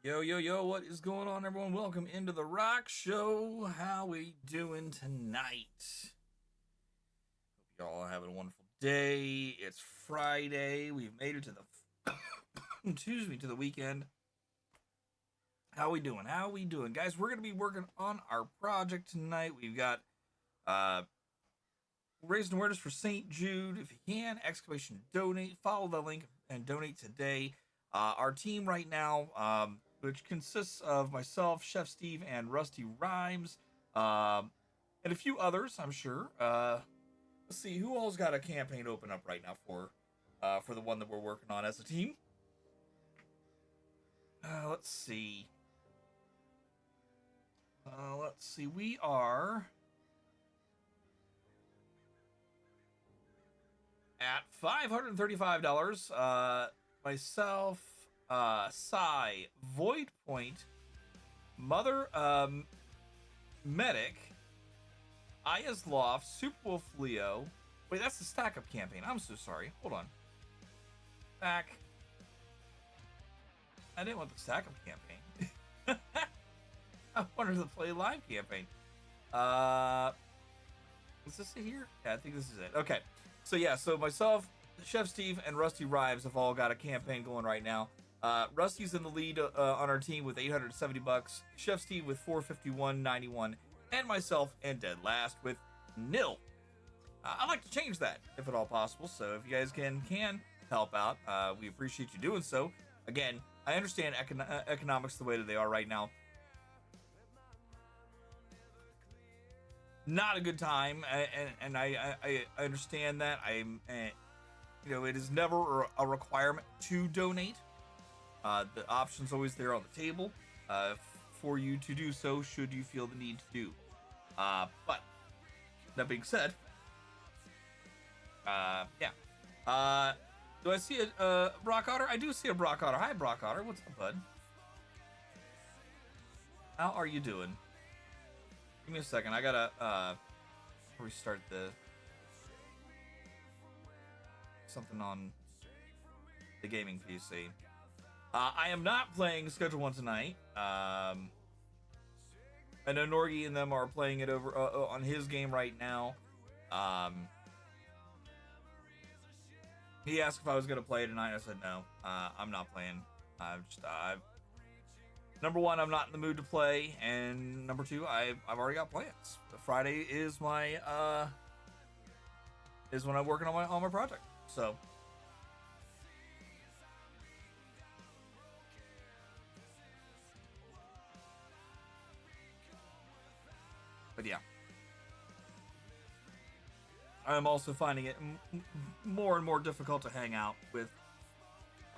Yo, yo, yo, what is going on, everyone? Welcome into the Rock Show. How we doing tonight? Hope y'all are having a wonderful day. It's Friday. We've made it to the excuse me, to the weekend. How we doing? How we doing? Guys, we're going to be working on our project tonight. We've got uh raising awareness for St. Jude. If you can, exclamation donate. Follow the link and donate today. Our team right now, which consists of myself, Chef Steve, and Rusty Rhymes, and a few others, I'm sure. Let's see who all's got a campaign open up right now for the one that we're working on as a team. Let's see. Let's see. We are at $535. Myself, Psy, Void Point, Mother, Medic, Ayazloft, Superwolf Leo. Wait, that's the stack up campaign. I'm so sorry. Hold on. Back. I didn't want the stack up campaign. I wanted to play live campaign. Is this it here? Yeah, I think this is it. Okay. So yeah, so myself, Chef Steve, and Rusty Rhymes have all got a campaign going right now. Rusty's in the lead on our team with $870. Chef Steve with $451.91, and myself and dead last with nil. I'd like to change that if at all possible. So if you guys can help out, we appreciate you doing so. Again, I understand economics the way that they are right now. Not a good time, and I understand that. It is never a requirement to donate. The option's always there on the table for you to do so should you feel the need to do. But that being said, yeah. Do I see a Brock Otter? I do see a Brock Otter. Hi, Brock Otter. What's up, bud? How are you doing? Give me a second. I gotta restart something on the gaming PC. I am not playing Schedule 1 tonight. I know Norgie and them are playing it over on his game right now. He asked if I was gonna play tonight. I said no. I'm not playing. Number one, I'm not in the mood to play, and number two, I've already got plans. Friday is my is when I'm working on my project. So. But yeah, I'm also finding it more and more difficult to hang out with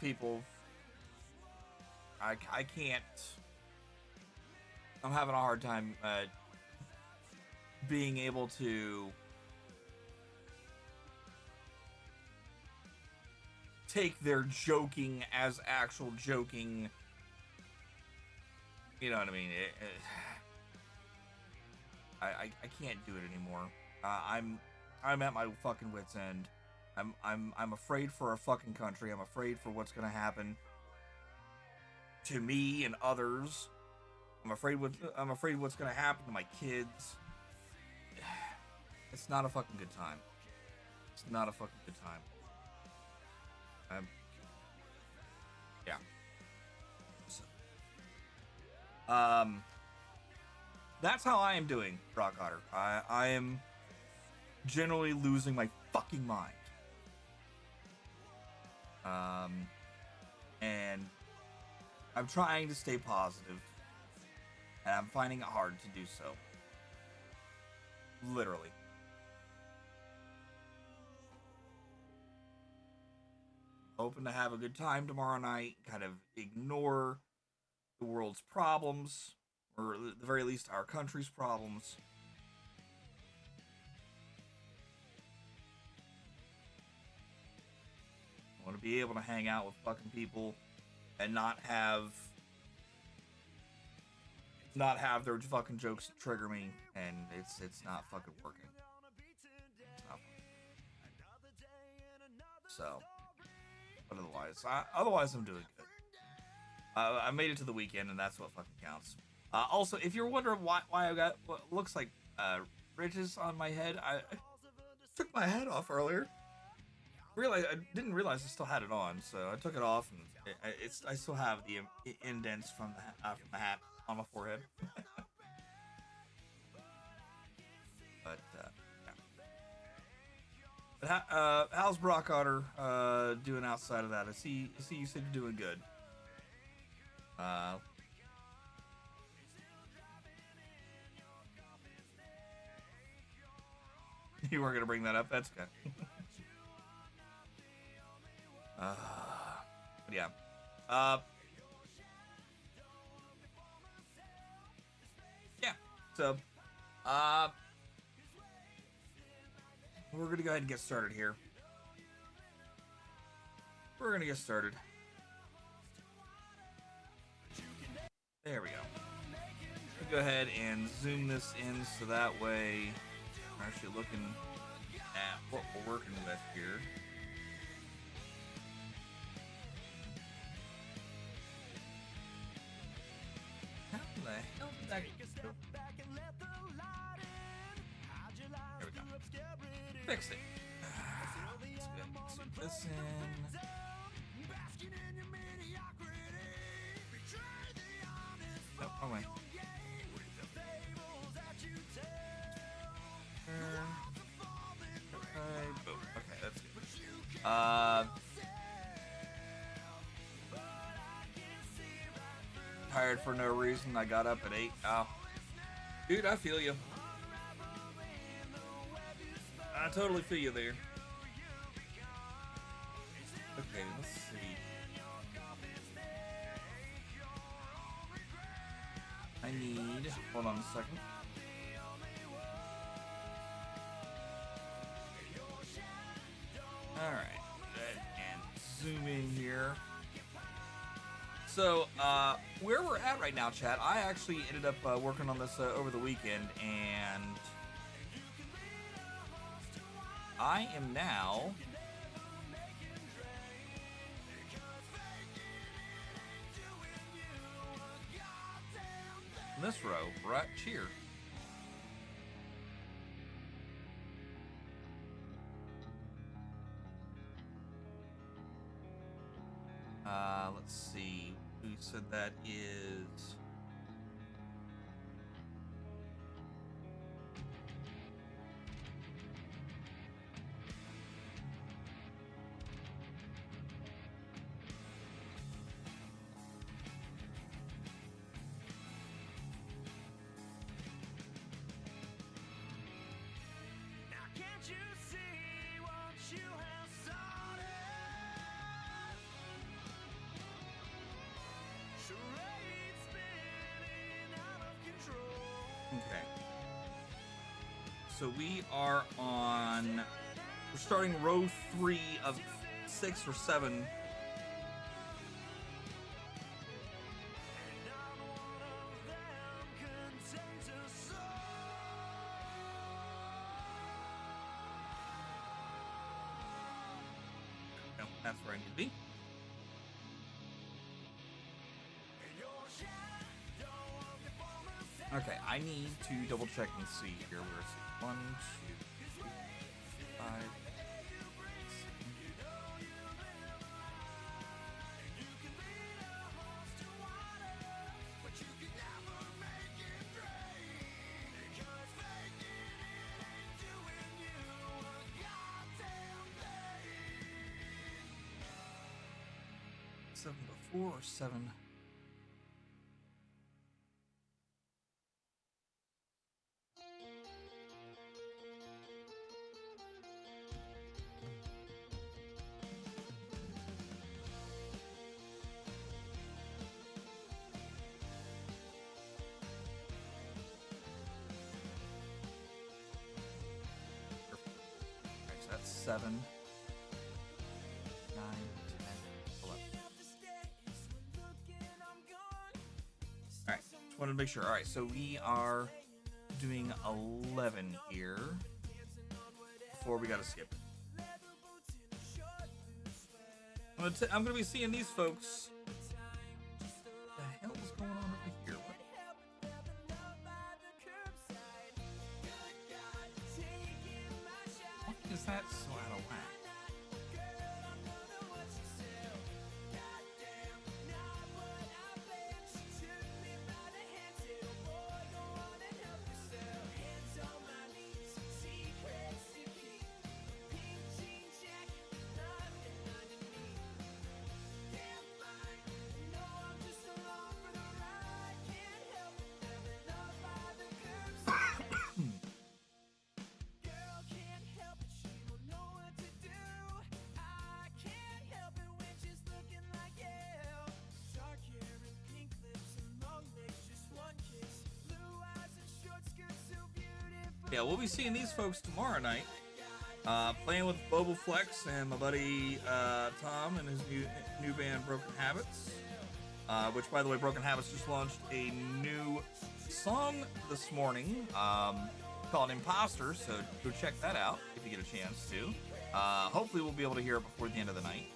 people. I can't. I'm having a hard time being able to take their joking as actual joking. You know what I mean? I can't do it anymore. I'm at my fucking wit's end. I'm afraid for our fucking country. I'm afraid for what's gonna happen to me and others. I'm afraid what's gonna happen to my kids. It's not a fucking good time. It's not a fucking good time. Yeah. So, that's how I am doing, Rock Otter. I am generally losing my fucking mind. And I'm trying to stay positive, and I'm finding it hard to do so. Literally. Hoping to have a good time tomorrow night, kind of ignore the world's problems, or at the very least our country's problems. I want to be able to hang out with fucking people and not have their fucking jokes trigger me, and it's not fucking working. It's not working. So, but otherwise I'm doing good. I made it to the weekend, and that's what fucking counts. Also, if you're wondering why I got what looks like ridges on my head, I took my hat off earlier. I didn't realize I still had it on, so I took it off, and I still have the indents from the hat on my forehead. But yeah. But how's Brock Otter doing outside of that? I see you said you're doing good. You weren't gonna bring that up. That's good. But yeah. Yeah. So, we're gonna go ahead and get started here. We're gonna get started. There we go. We'll go ahead and zoom this in so that way we're actually looking at what we're working with here. How the hell did that go? There we go. Fix it. Let's zoom this in. Nope, wrong way. Boom. Okay, that's good. Tired for no reason. I got up at 8. Oh. Dude, I feel you. I totally feel you there. Okay, let's see. I need... Hold on a second. Alright. And zoom in here. So, where we're at right now, chat, I actually ended up working on this over the weekend, and I am now in this row, right here. Let's see. Who said that is... Okay. So we are on... We're starting row 3 of 6 or 7. No, that's where I need to be. Okay, I need to double check and see here. Where is it? 1, 2, 3, 5. 7 before or 7? That's 7, 9, 10, 11. Alright, just wanted to make sure. Alright, so we are doing 11 here before we gotta skip it. I'm gonna be seeing these folks That's so out of whack. Yeah, we'll be seeing these folks tomorrow night. Playing with Bobo Flex and my buddy Tom and his new band Broken Habits. Which, by the way, Broken Habits just launched a new song this morning called Imposter, so go check that out if you get a chance to. Hopefully we'll be able to hear it before the end of the night.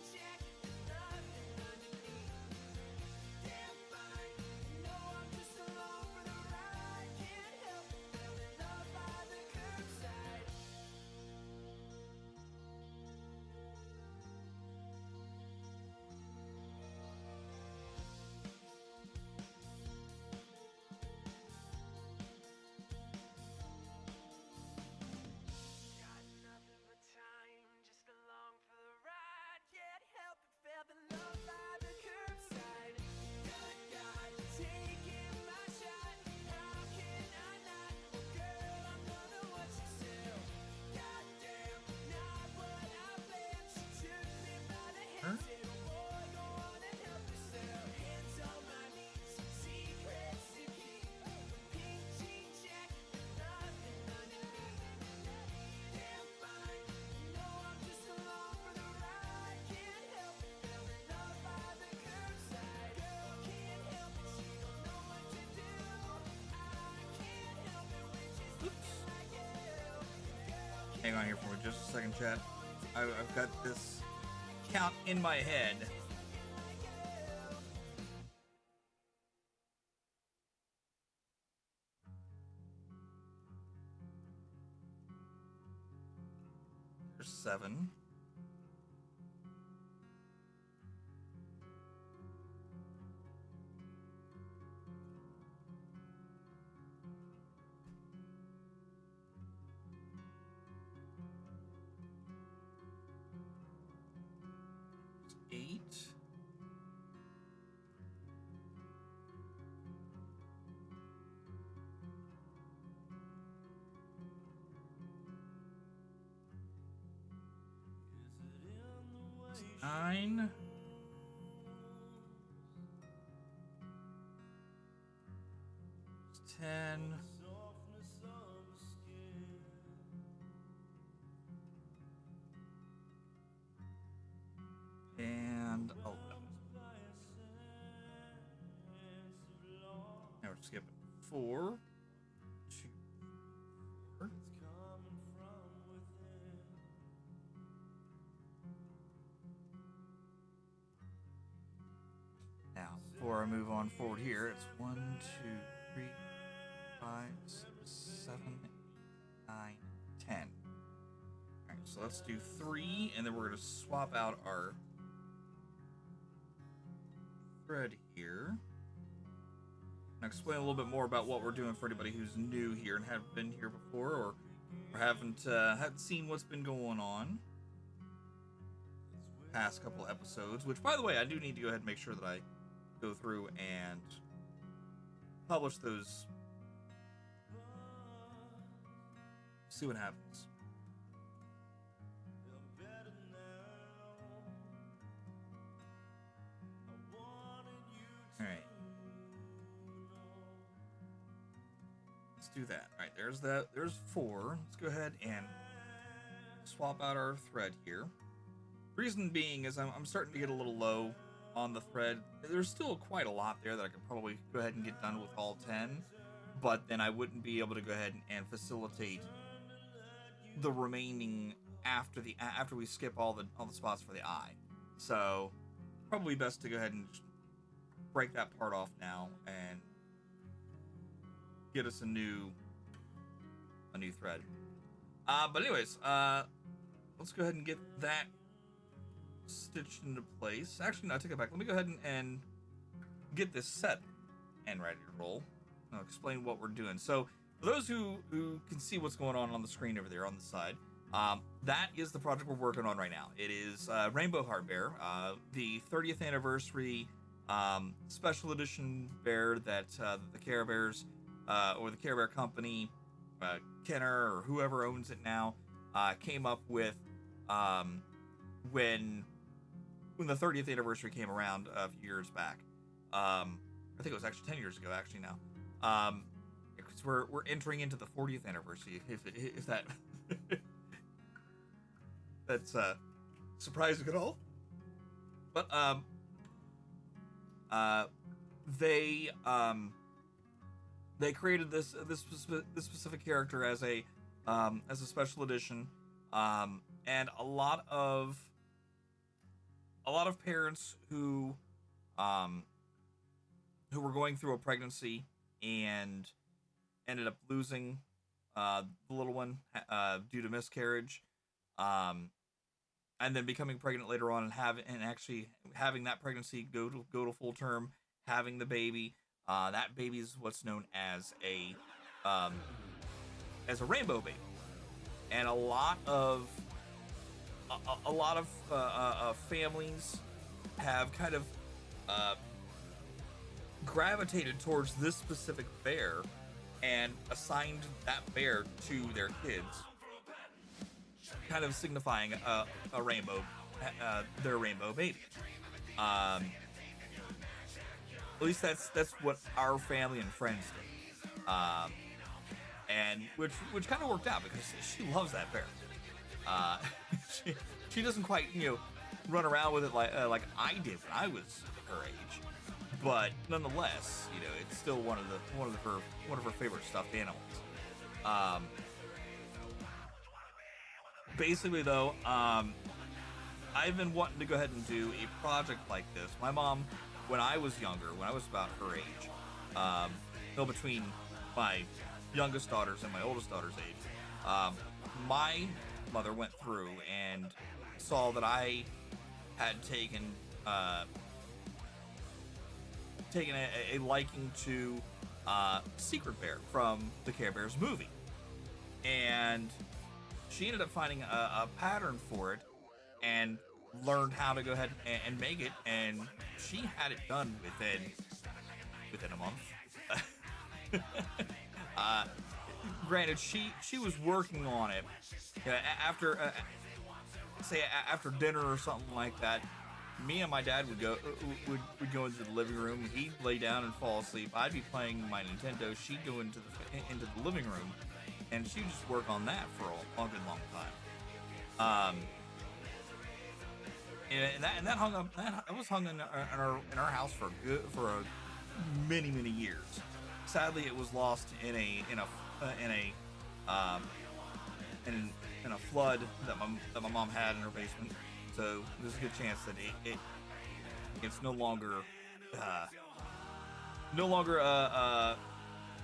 Hang on here for just a second, chat. I've got this count in my head. There's 7. Nine. It's 10. And 11. Now we're skipping 4. 2. 4. Now, before I move on forward here, it's 1, 2, 3, 5, 6, 7, 8, 9, 10. Alright, so let's do 3, and then we're going to swap out our thread here. I'll explain a little bit more about what we're doing for anybody who's new here and haven't been here before, or haven't seen what's been going on past couple episodes. Which, by the way, I do need to go ahead and make sure that I go through and publish those. See what happens. All right. Let's do that. All right, there's that. There's 4. Let's go ahead and swap out our thread here. Reason being is I'm starting to get a little low on the thread. There's still quite a lot there that I could probably go ahead and get done with all 10, but then I wouldn't be able to go ahead and facilitate the remaining after we skip all the spots for the eye. So probably best to go ahead and break that part off now and get us a new thread. But anyways, let's go ahead and get that stitched into place. Actually, no, I take it back. Let me go ahead and get this set and ready to roll. I'll explain what we're doing. So, for those who can see what's going on the screen over there on the side, that is the project we're working on right now. It is Rainbow Heart Bear, the 30th anniversary special edition bear that the Care Bears or the Care Bear Company, Kenner or whoever owns it now, came up with when the 30th anniversary came around a few years back. I think it was actually 10 years ago. Actually now, because we're entering into the 40th anniversary. If that that's surprising at all, but they created this specific character as a special edition, and a lot of parents who were going through a pregnancy and ended up losing the little one due to miscarriage, and then becoming pregnant later on and actually having that pregnancy go to full term, having the baby. That baby is what's known as a rainbow baby, and a lot of families have kind of gravitated towards this specific bear and assigned that bear to their kids, kind of signifying a rainbow, their rainbow baby. At least that's what our family and friends did, and which kind of worked out because she loves that bear. She doesn't quite run around with it like I did when I was her age, but nonetheless, it's still one of her favorite stuffed animals. Basically though, I've been wanting to go ahead and do a project like this. My mom, when I was younger, when I was about her age, between my youngest daughter's and my oldest daughter's age, my mother went through and saw that I had taken a liking to Secret Bear from the Care Bears movie, and she ended up finding a pattern for it and learned how to go ahead and make it, and she had it done within a month. Granted, she was working on it after after dinner or something like that. Me and my dad would go into the living room. He'd lay down and fall asleep. I'd be playing my Nintendo. She'd go into the living room, and she'd just work on that for a good long time. And that hung up. That was hung in our house for many years. Sadly, it was lost in a flood that my mom had in her basement. So there's a good chance that it's no longer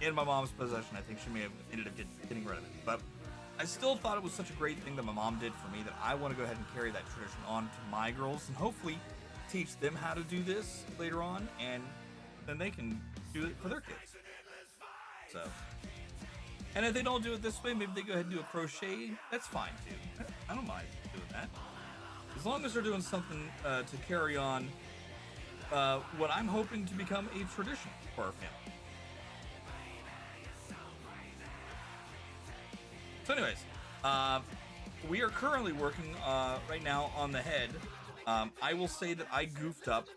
in my mom's possession. I think she may have ended up getting rid of it. But I still thought it was such a great thing that my mom did for me that I want to go ahead and carry that tradition on to my girls and hopefully teach them how to do this later on, and then they can do it for their kids. So, and if they don't do it this way, maybe they go ahead and do a crochet. That's fine too. I don't mind doing that, as long as they're doing something to carry on what I'm hoping to become a tradition for our family. So anyways, we are currently working right now on the head. I will say that I goofed up.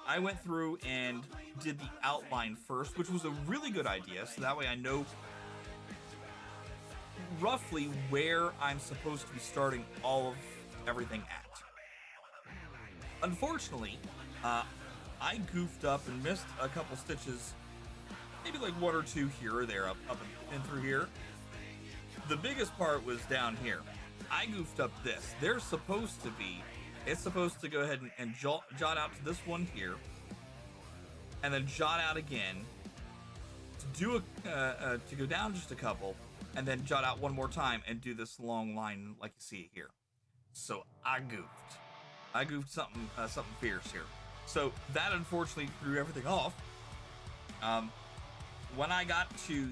I went through and did the outline first, which was a really good idea, so that way I know roughly where I'm supposed to be starting everything at. Unfortunately, I goofed up and missed a couple stitches, maybe like one or two here or there, up and through here. The biggest part was down here. I goofed up this. It's supposed to go ahead and jot out to this one here, and then jot out again to go down just a couple, and then jot out one more time and do this long line like you see it here. So I goofed. I goofed something fierce here. So that unfortunately threw everything off. When I got to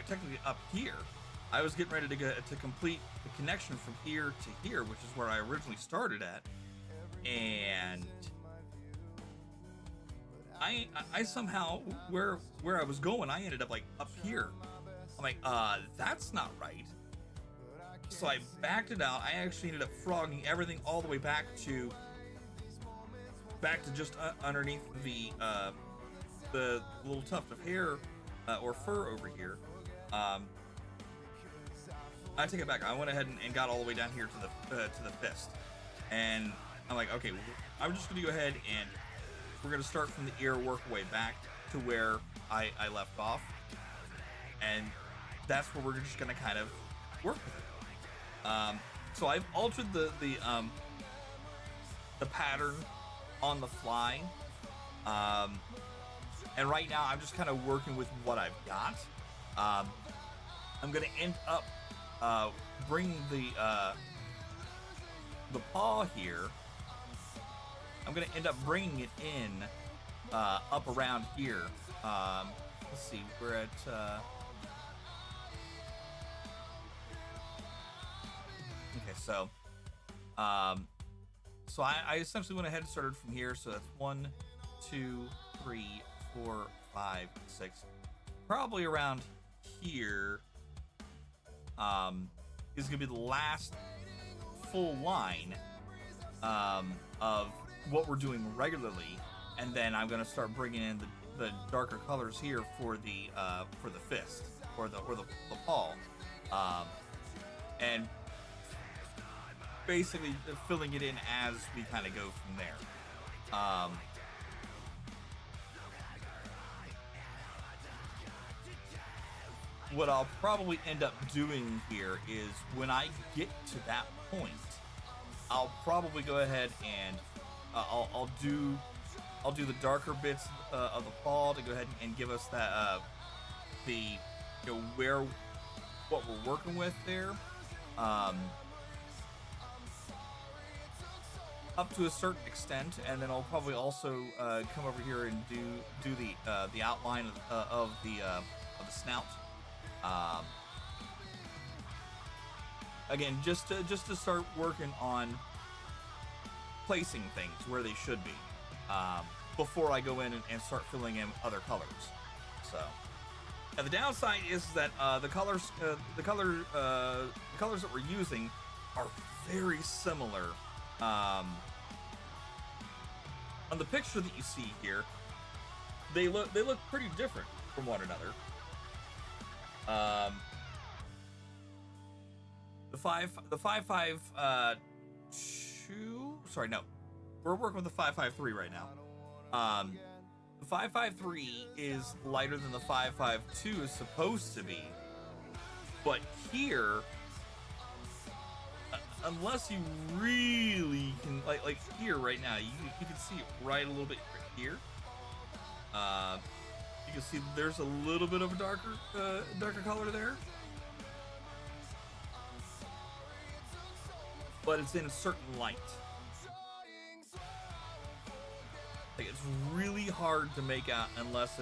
technically up here, I was getting ready to complete the connection from here to here, which is where I originally started at, and I somehow where I was going, I ended up like up here. I'm like, that's not right. So I backed it out. I actually ended up frogging everything all the way back to just underneath the little tuft of hair or fur over here. I take it back. I went ahead and got all the way down here to the fist, and I'm like, okay, I'm just gonna go ahead and we're gonna start from the ear, work our way back to where I left off, and that's where we're just gonna kind of work with it. So I've altered the pattern on the fly, and right now I'm just kind of working with what I've got. I'm gonna end up bringing the paw here. I'm gonna end up bringing it in up around here. Let's see, we're at okay, so I essentially went ahead and started from here. So that's 1, 2, 3, 4, 5, 6, probably around here. Is gonna be the last full line of what we're doing regularly, and then I'm gonna start bringing in the darker colors here for the fist or the paw, and basically filling it in as we kind of go from there. What I'll probably end up doing here is when I get to that point, I'll probably go ahead and I'll do the darker bits of the paw to go ahead and give us that where what we're working with there. Up to a certain extent, and then I'll probably also come over here and do the outline of the snout. Again, just to start working on placing things where they should be before I go in and start filling in other colors. So now the downside is that the colors that we're using are very similar. On the picture that you see here, they look pretty different from one another. The 552. Sorry, no, we're working with the 553 right now. The 553 is lighter than the 552 is supposed to be, but here, unless you really can, like here right now, you can see it right a little bit here. You can see there's a little bit of a darker color there, but it's in a certain light. Like, it's really hard to make out unless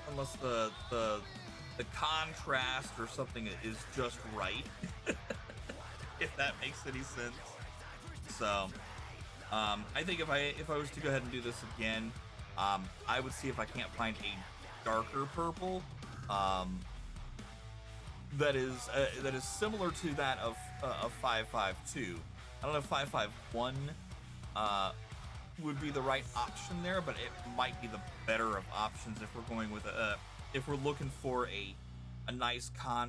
unless the contrast or something is just right. If that makes any sense. So I think if I was to go ahead and do this again, I would see if I can't find a darker purple that is similar to that of 552. I don't know if 551 would be the right option there, but it might be the better of options if we're going with if we're looking for a nice a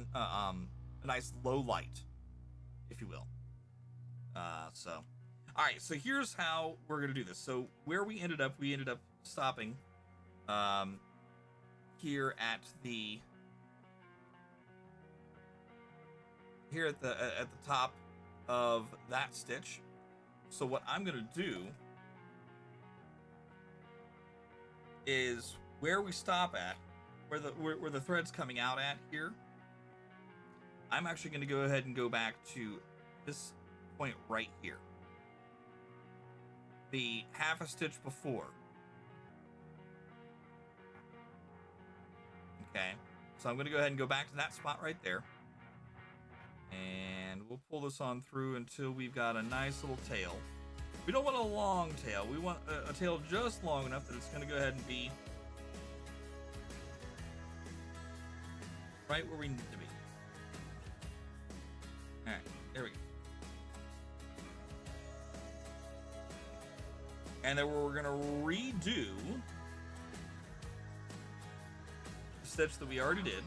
nice low light, if you will. So all right, so here's how we're gonna do this. So where we ended up stopping here at the top of that stitch. So what I'm gonna do is where we stop at, where the thread's coming out at here, I'm actually going to go ahead and go back to this point right here. The half a stitch before. Okay, so I'm going to go ahead and go back to that spot right there. And we'll pull this on through until we've got a nice little tail. We don't want a long tail. We want a tail just long enough that it's going to go ahead and be right where we need to be. All right, there we go. And then we're going to redo the stitch that we already did.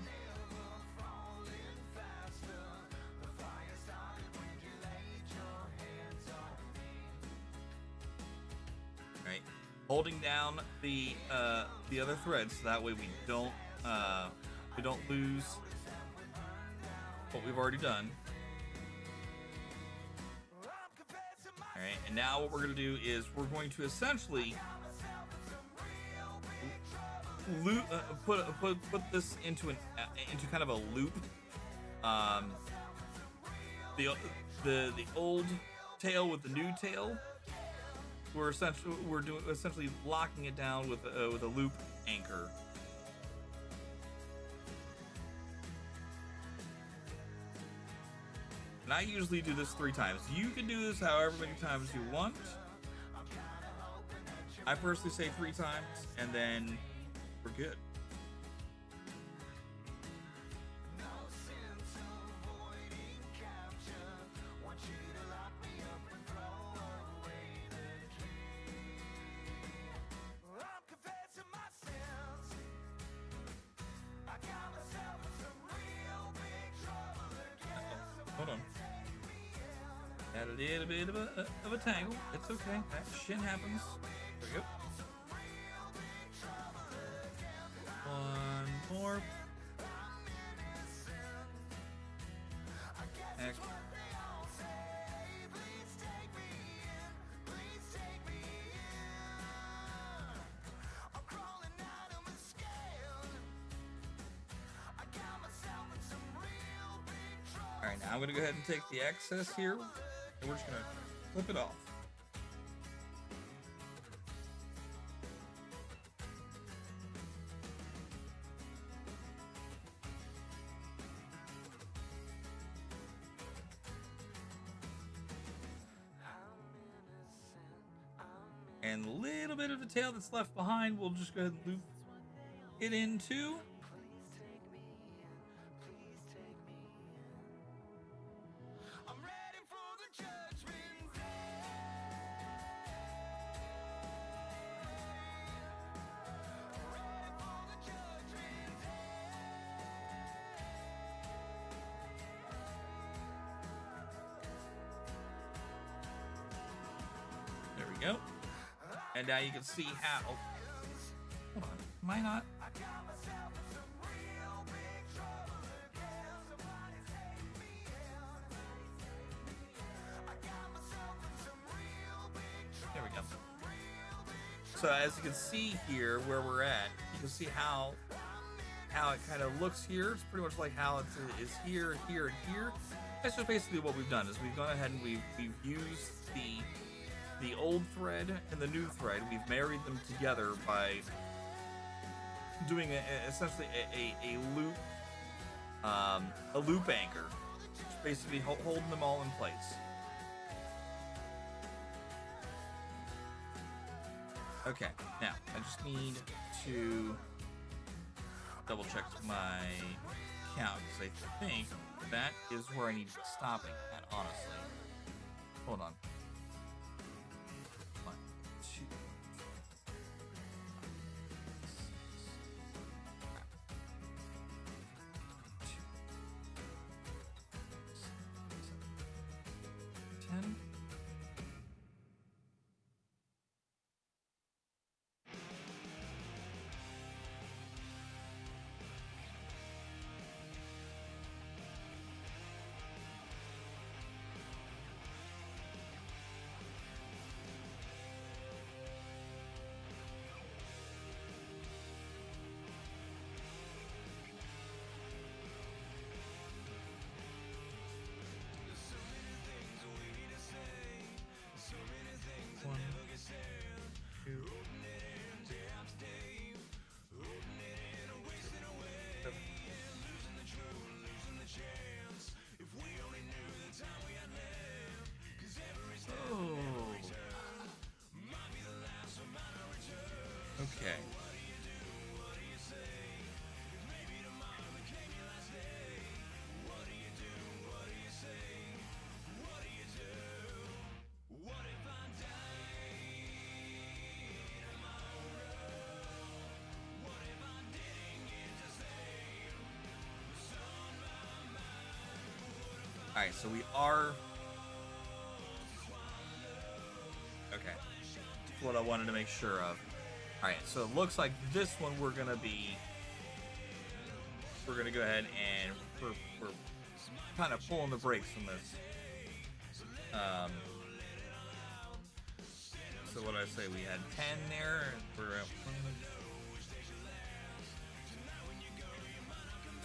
Right, holding down the other thread so that way we don't lose what we've already done. All right, and now what we're going to do is we're going to essentially put this into kind of a loop. The old tail with the new tail. We're essentially locking it down with a loop anchor. And I usually do this 3 times. You can do this however many times you want. I personally say 3 times, and then we're good. Hold on. Got a little bit of a tangle. It's okay. That shit happens. There we go. One more. Heck. Alright, now I'm going to go ahead and take the excess here, and we're just going to flip it off. And a little bit of the tail that's left behind, we'll just go ahead and loop it into. There we go. And now you can see how. Hold on. Am I not? There we go. So as you can see here where we're at, you can see how it kind of looks here. It's pretty much like how it is here, here, and here. That's just basically what we've done is we've gone ahead and we've used the old thread and the new thread. We've married them together by doing essentially a loop anchor, just basically holding them all in place. Okay, now I just need to double check my count because I think that is where I need to be stopping at, honestly. Hold on. 1, 2, 10. Okay. Alright, so we are... Okay. That's what I wanted to make sure of. Alright, so it looks like this one we're going to go ahead and we're kind of pulling the brakes on this. So what did I say? We had 10 there, and we're at...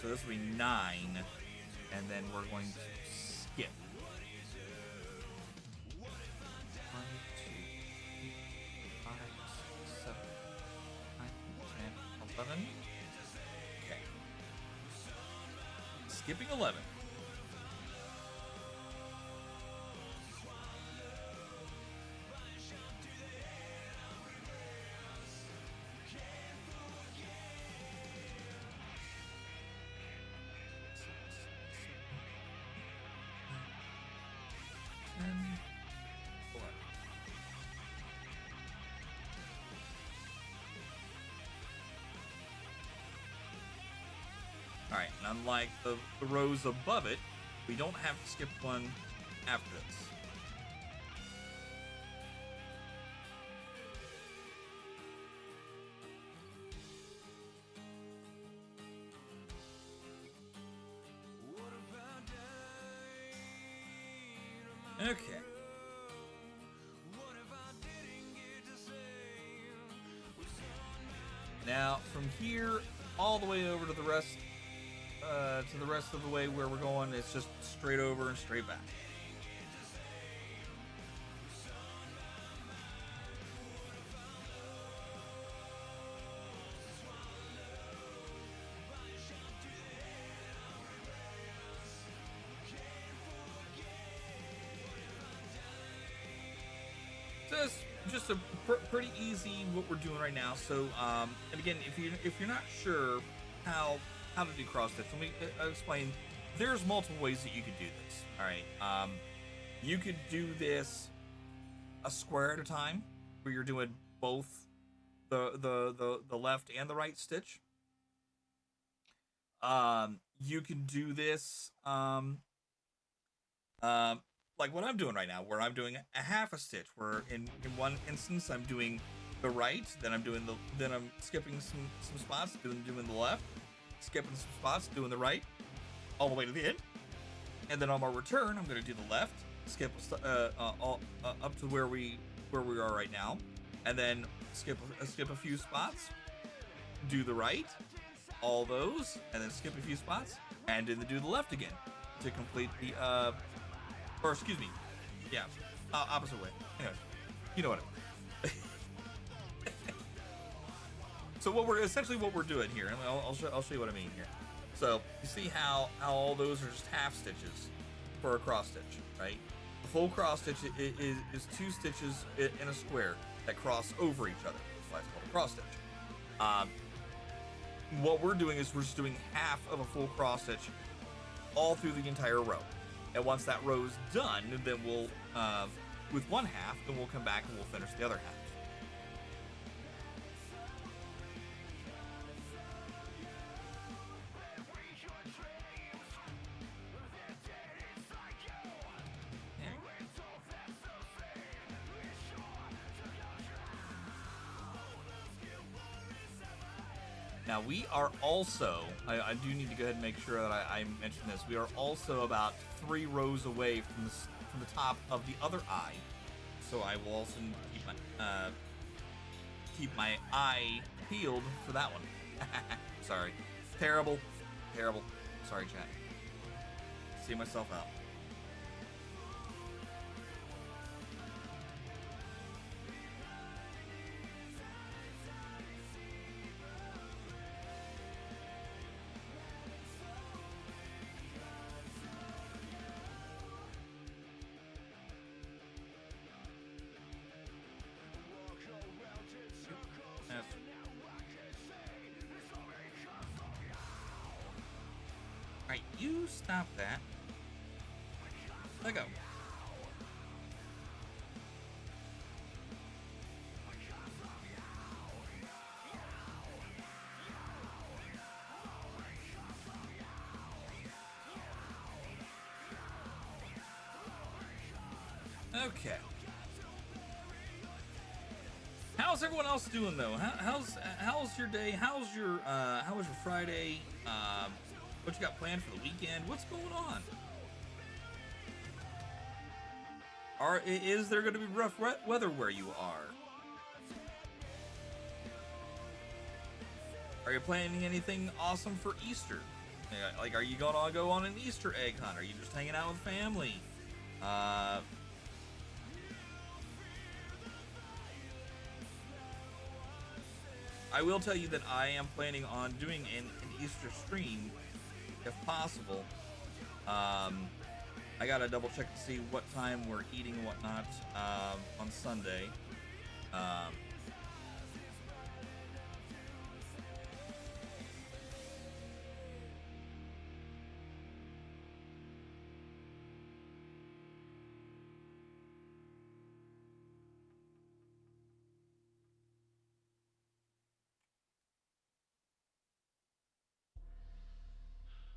So this will be 9, and then we're going to skip. 1, 2, 3, 5, 6, 7, 9, 10, 11. Okay. Skipping 11. Alright, and unlike the rows above it, we don't have to skip one after this. Okay. Now, from here all the way over to the rest of the way where we're going, it's just straight over and straight back. So it's just a pretty easy what we're doing right now. So, and again, if you're not sure how to do cross stitch, let me explain. There's multiple ways that you could do this. All right, you could do this a square at a time, where you're doing both the left and the right stitch. You can do this like what I'm doing right now, where I'm doing a half a stitch, where in one instance I'm doing the right, then I'm skipping some spots, doing the left, skipping some spots, doing the right, all the way to the end, and then on my return I'm going to do the left, skip up to where we are right now, and then skip a few spots, do the right, all those, and then skip a few spots, and then do the left again to complete the or excuse me, yeah, opposite way. Anyway, you know what I mean. So what we're doing here, and I'll show you what I mean here. So you see how all those are just half stitches for a cross stitch, right? The full cross stitch is 2 stitches in a square that cross over each other. That's why it's called a cross stitch. What we're doing is we're just doing half of a full cross stitch all through the entire row. And once that row's done, then we'll, with one half, then we'll come back and we'll finish the other half. Now we are also, I do need to go ahead and make sure that I mention this, we are also about 3 rows away from the top of the other eye. So I will also keep my eye peeled for that one. Sorry. Terrible. Sorry, chat. See myself out. Alright, you stop that. Let go. Okay. How's everyone else doing though? How's your day? How was your Friday? What you got planned for the weekend? What's going on? Is there going to be rough weather where you are? Are you planning anything awesome for Easter? Like, are you going to go on an Easter egg hunt? Are you just hanging out with family? Uh, I will tell you that I am planning on doing an Easter stream, if possible. I gotta double check to see what time we're eating and whatnot on Sunday. Um,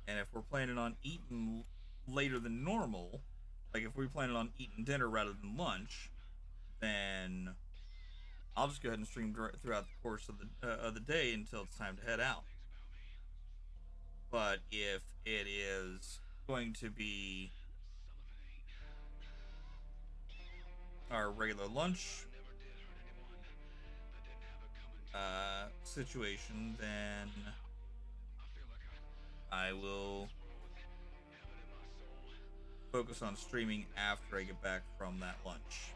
and if we're planning on eating later than normal, like if we're planning on eating dinner rather than lunch, then I'll just go ahead and stream throughout the course of the day until it's time to head out. But if it is going to be our regular lunch situation, then I will focus on streaming after I get back from that lunch.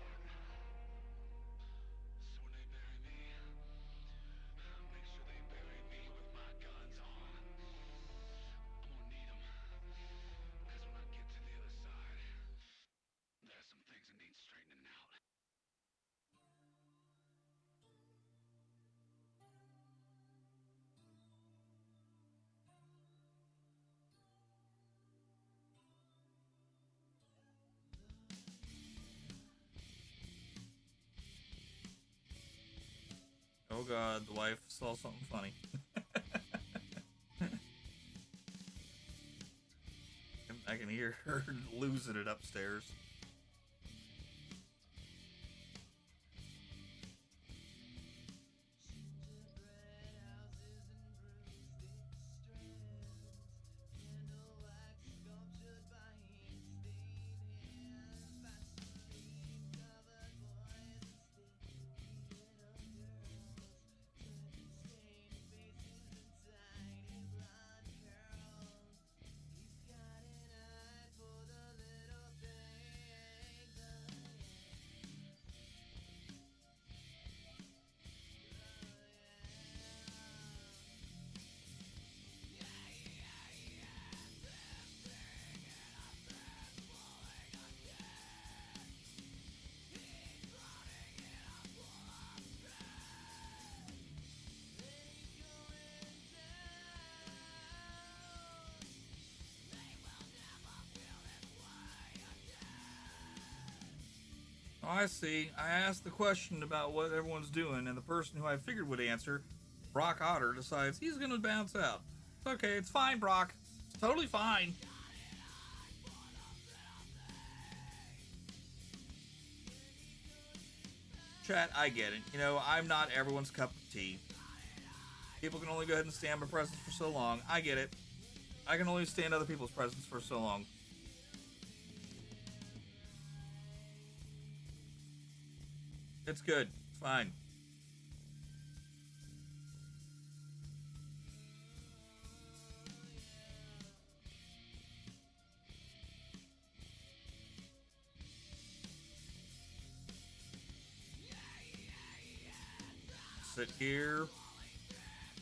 Oh god, the wife saw something funny. I can hear her losing it upstairs. Oh, I see. I asked the question about what everyone's doing, and the person who I figured would answer, Brock Otter, decides he's gonna bounce out. It's okay, it's fine, Brock. It's totally fine. Chat, I get it. You know, I'm not everyone's cup of tea. People can only go ahead and stand my presence for so long. I get it. I can only stand other people's presence for so long. It's good. It's fine. Sit here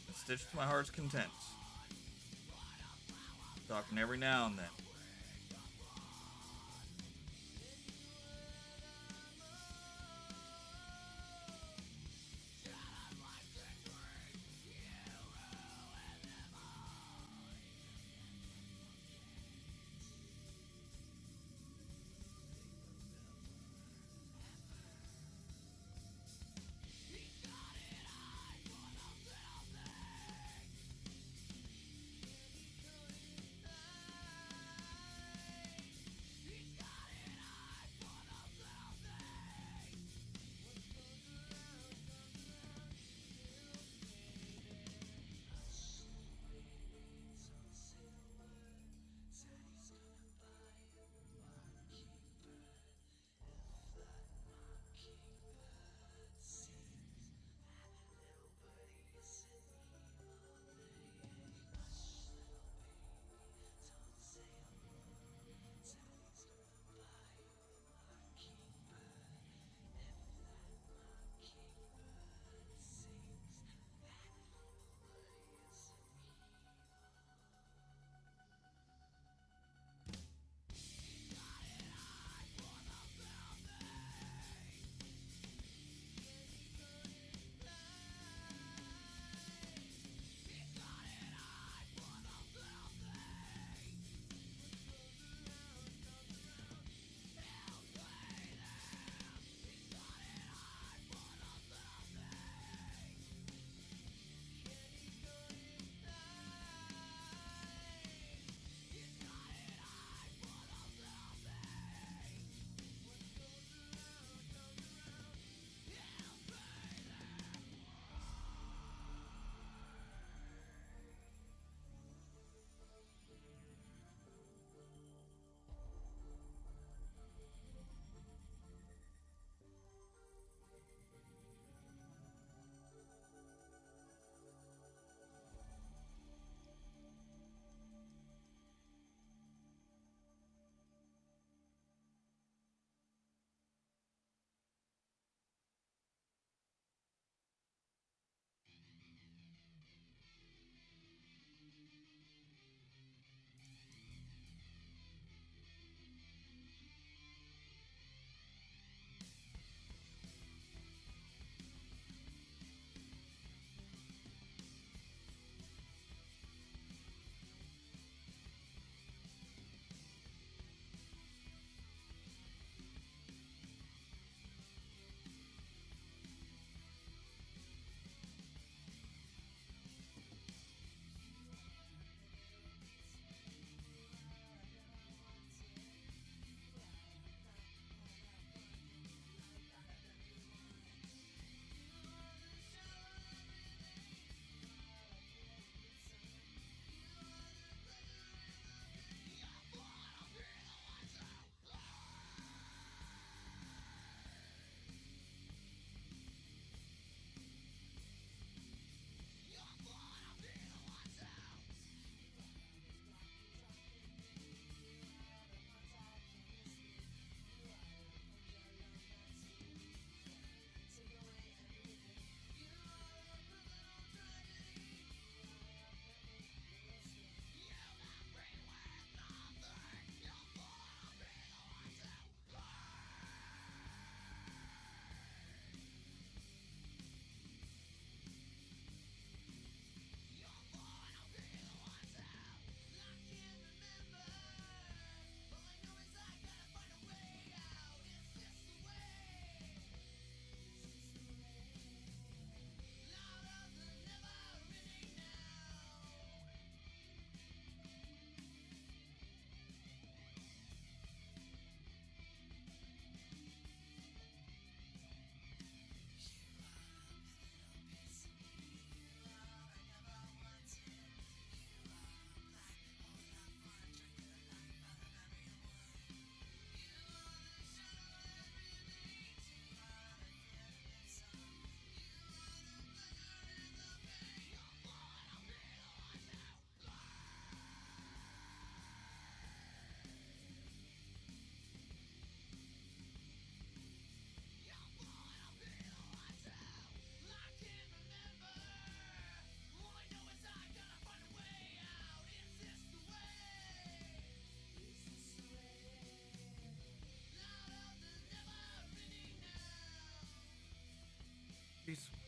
and stitch to my heart's content. Talking every now and then.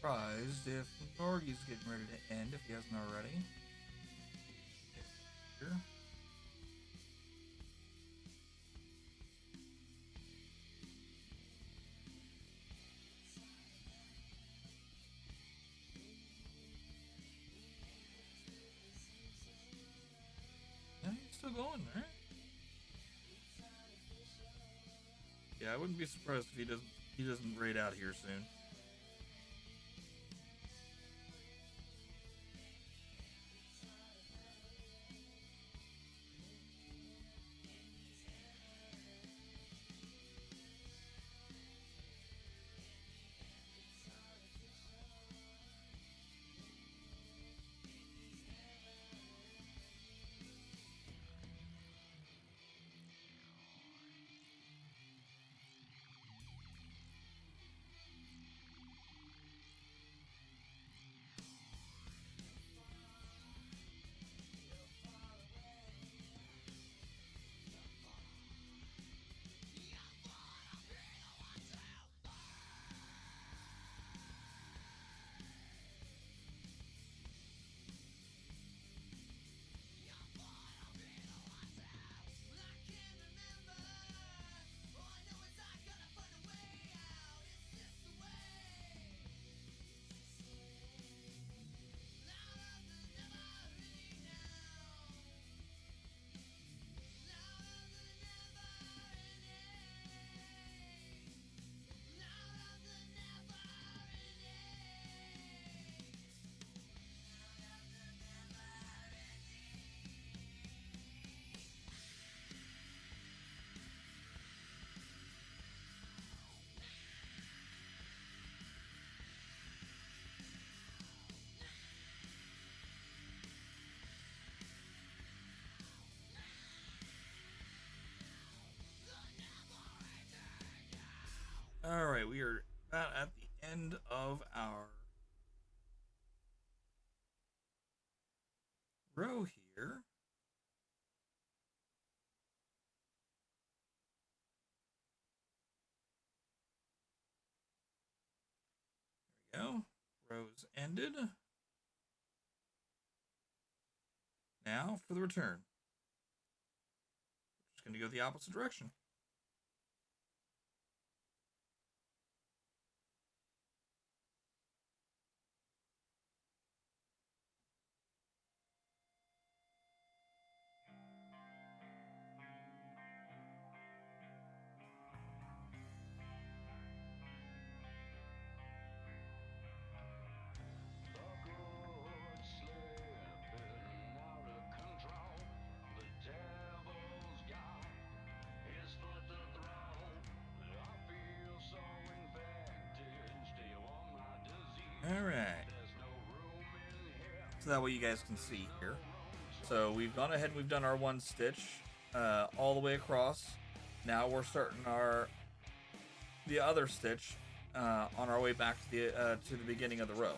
surprised if Norgie's getting ready to end, if he hasn't already. Here. Yeah, he's still going, right? Yeah, I wouldn't be surprised if he doesn't raid out here soon. All right, we are about at the end of our row here. There we go. Rows ended. Now for the return. We're just going to go the opposite direction. All right. So that way you guys can see here. So we've gone ahead and we've done our one stitch all the way across. Now we're starting the other stitch on our way back to the beginning of the row.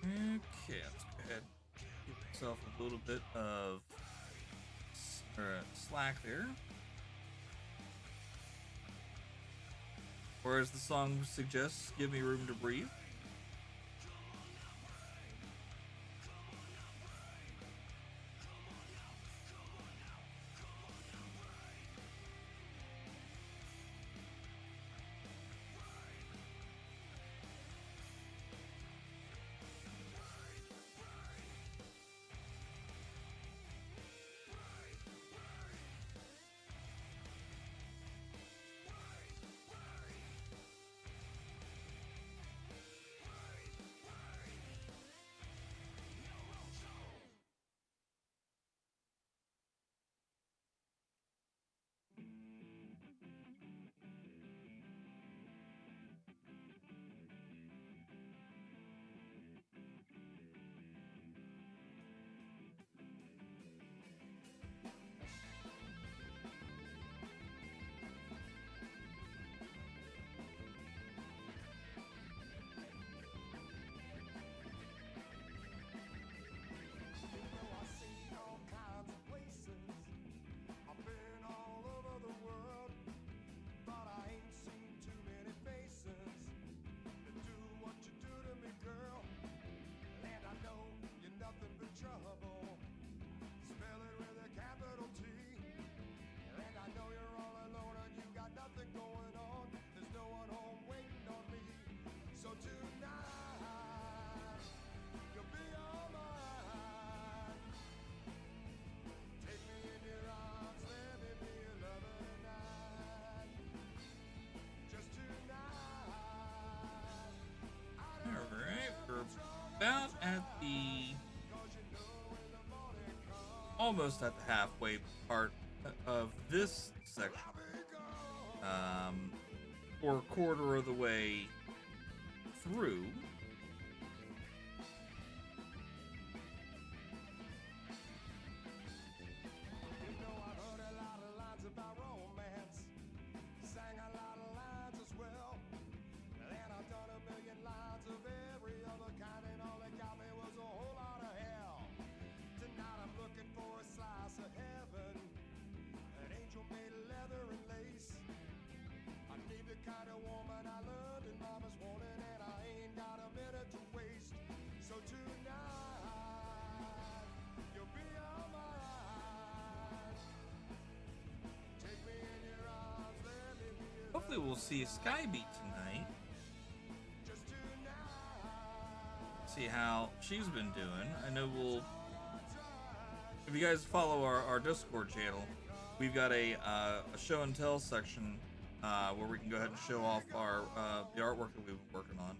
Okay, let's go ahead. Give myself a little bit of slack there. Or as the song suggests, give me room to breathe. Alright, we're about at the almost at the halfway part of this section. Or a quarter of the way through. Hopefully we'll see Skybeat tonight. See how she's been doing. I know we'll... If you guys follow our Discord channel, we've got a show and tell section where we can go ahead and show off our the artwork that we've been working on.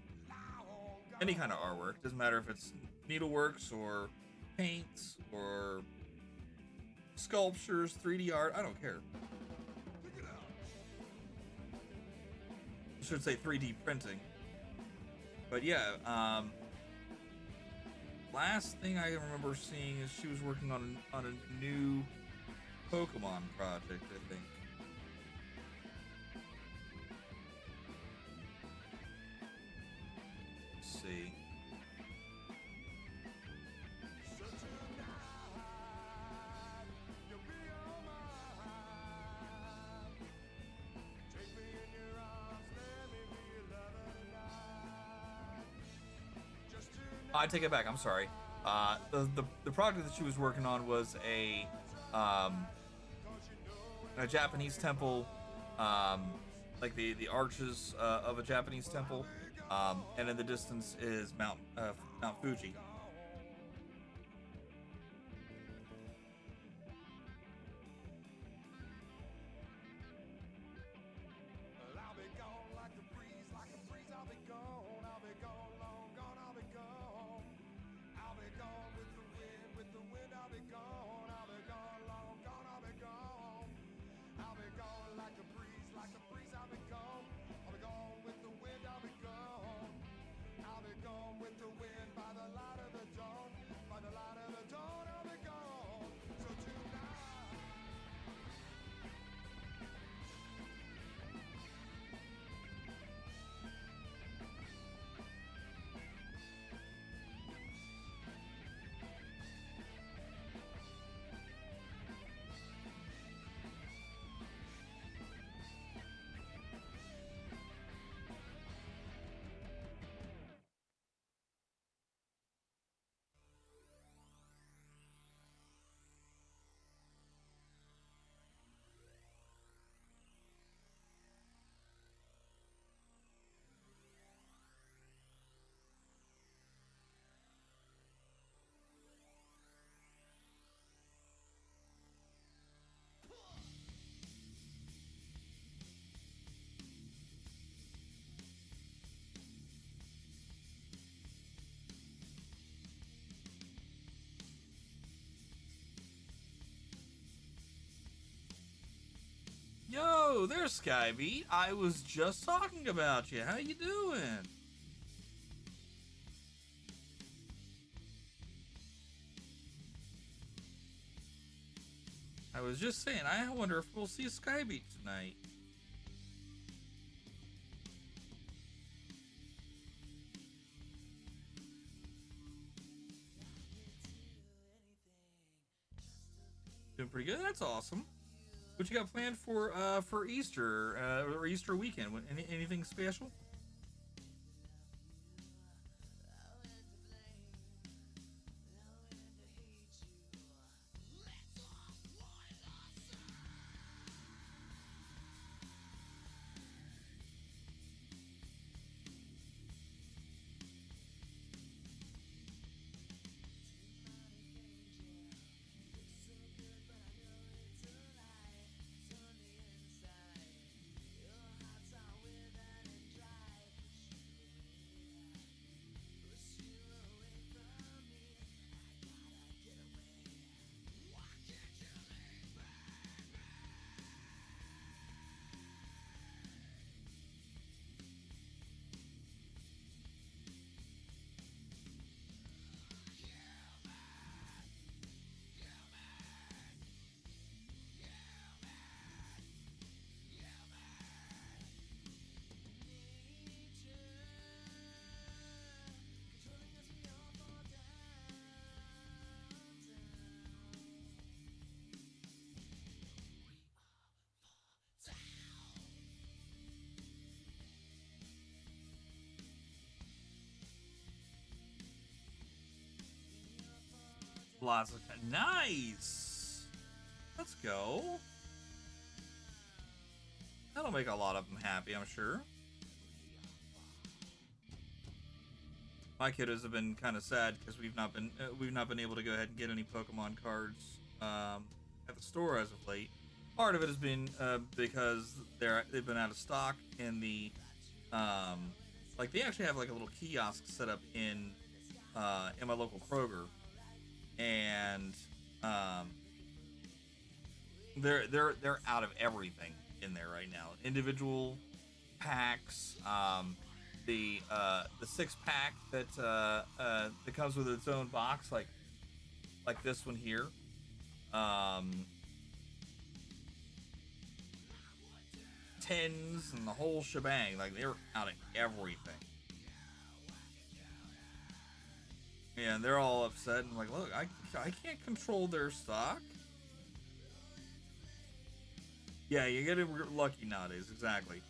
Any kind of artwork. Doesn't matter if it's needleworks or paints or sculptures, 3D art. I don't care. I should say 3D printing. But yeah, last thing I remember seeing is she was working on a new Pokemon project, I think. Let's see. I take it back. I'm sorry. The project that she was working on was a Japanese temple, like the arches of a Japanese temple, and in the distance is Mount Fuji. there, Skybeat. I was just talking about you. How you doing? I was just saying, I wonder if we'll see Skybeat tonight. Doing pretty good. That's awesome. What you got planned for Easter or Easter weekend? Anything special? Lots of nice. Let's go. That'll make a lot of them happy, I'm sure. My kiddos have been kind of sad because we've not been able to go ahead and get any Pokemon cards at the store as of late. Part of it has been because they've been out of stock in the like they actually have like a little kiosk set up in my local Kroger, and they're out of everything in there right now. Individual packs, the 6-pack that comes with its own box, like this one here. Tins and the whole shebang. Like, they're out of everything. Yeah, and they're all upset and like, look, I can't control their stock. Yeah, you get lucky nowadays, exactly.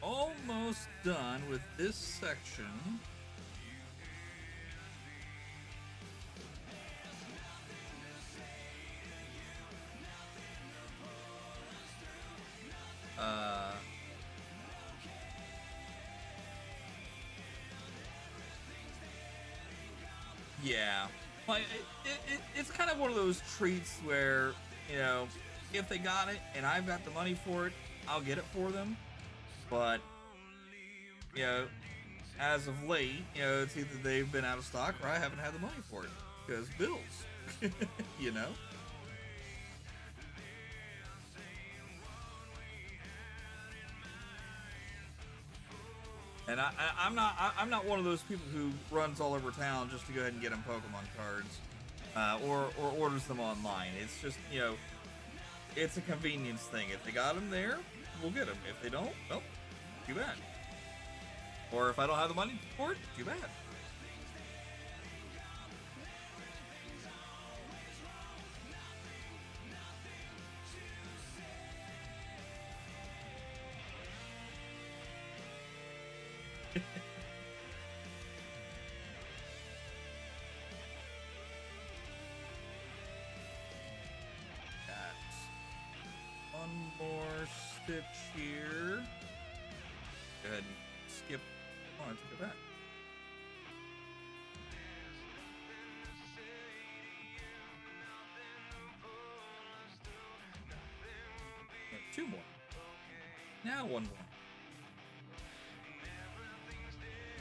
Almost done with this section. Yeah, like it's kind of one of those treats where, you know, if they got it and I've got the money for it, I'll get it for them. But, you know, as of late, you know, it's either they've been out of stock or I haven't had the money for it because bills. You know. And I'm not one of those people who runs all over town just to go ahead and get them Pokemon cards, or orders them online. It's just, you know, it's a convenience thing. If they got them there, we'll get them. If they don't, well, too bad. Or if I don't have the money for it, too bad. One more stitch here. Go ahead and skip. Oh, I took it back. And two more. Now one more.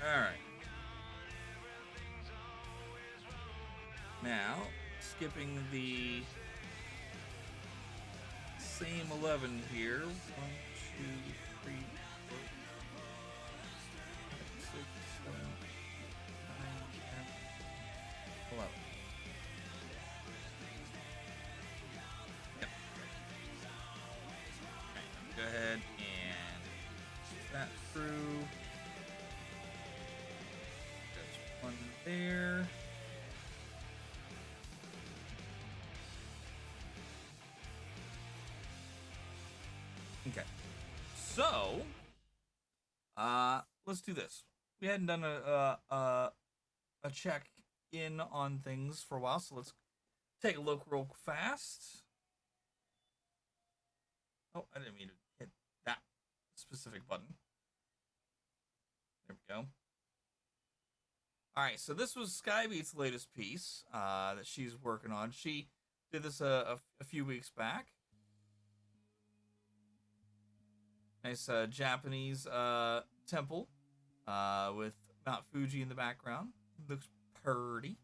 Alright. Now, skipping the same 11 here. 1, 2, 3, 4, 5, 6, 7, 9, 10, 11. Yep. Right, go ahead and push that through. There's one there. Okay, so let's do this. We hadn't done a check in on things for a while, so let's take a look real fast. Oh, I didn't mean to hit that specific button. There we go. All right, so this was Skybeat's latest piece that she's working on. She did this a few weeks back. Nice Japanese temple with Mount Fuji in the background. Looks pretty.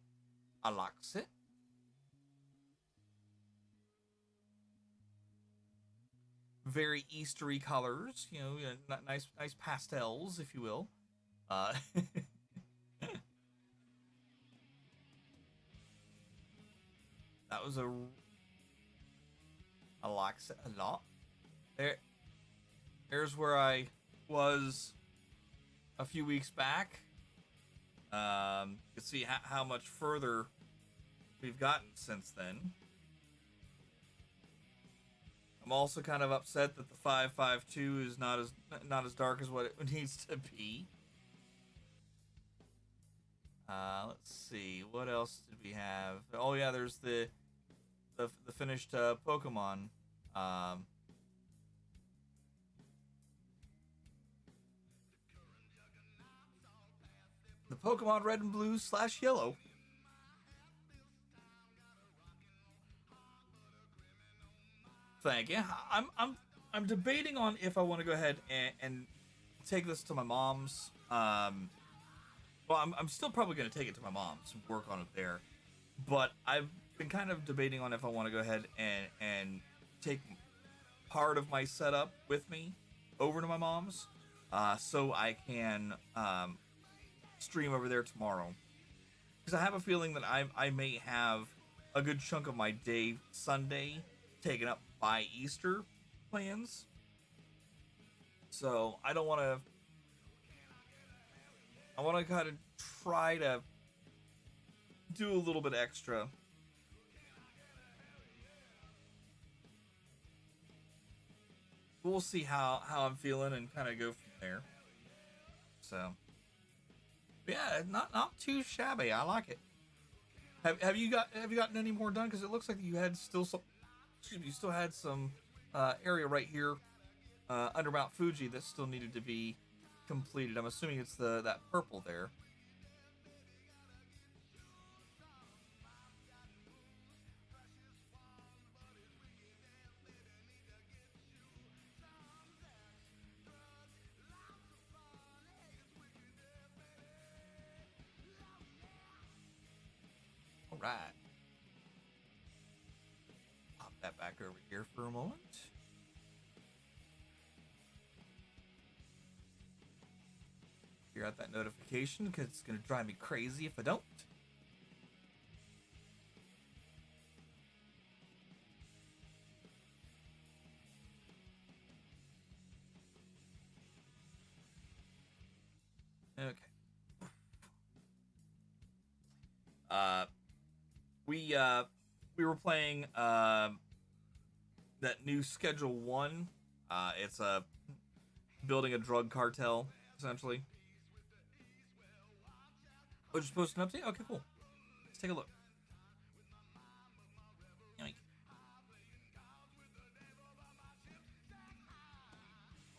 I likes it. Very Eastery colors, you know, nice pastels, if you will. That was I likes it a lot. There's where I was a few weeks back. You can see how much further we've gotten since then. I'm also kind of upset that the 552 is not as dark as what it needs to be. Let's see, what else did we have? Oh yeah, there's the finished Pokemon. The Pokemon Red and Blue / Yellow. Thank you. I'm debating on if I want to go ahead and take this to my mom's. Well, I'm still probably going to take it to my mom's and work on it there. But I've been kind of debating on if I want to go ahead and take part of my setup with me over to my mom's, so I can stream over there tomorrow. Because I have a feeling that I may have a good chunk of my day Sunday taken up by Easter plans. So I don't want to. I want to kind of try to do a little bit extra. We'll see how I'm feeling and kind of go from there. So, yeah, not too shabby. I like it. Have you gotten any more done? Because it looks like you had still some. Excuse me, you still had some area right here under Mount Fuji that still needed to be completed. I'm assuming it's that purple there. All right. Pop that back over here for a moment. got that notification because it's going to drive me crazy if I don't. Okay. We were playing that new Schedule 1. It's building a drug cartel, essentially. Oh, just posted an update? Okay, cool. Let's take a look. Yoink.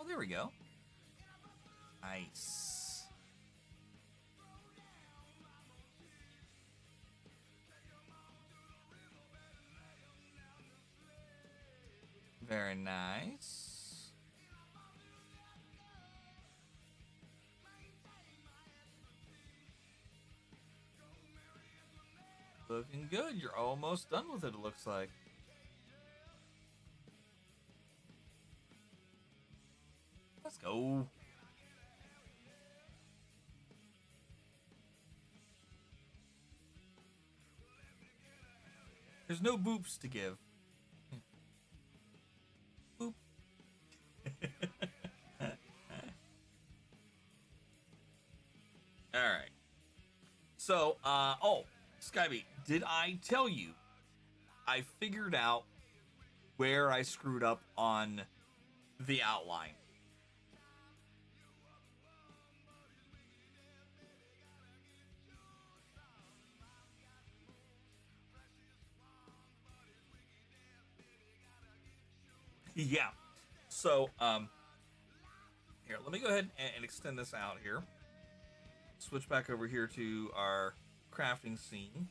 Oh, there we go. Nice. Very nice. Looking good. You're almost done with it, it looks like. Let's go. There's no boops to give. Boop. Alright. So, Skybeat, did I tell you I figured out where I screwed up on the outline? Yeah. So, here, let me go ahead and extend this out here. Switch back over here to our crafting scene.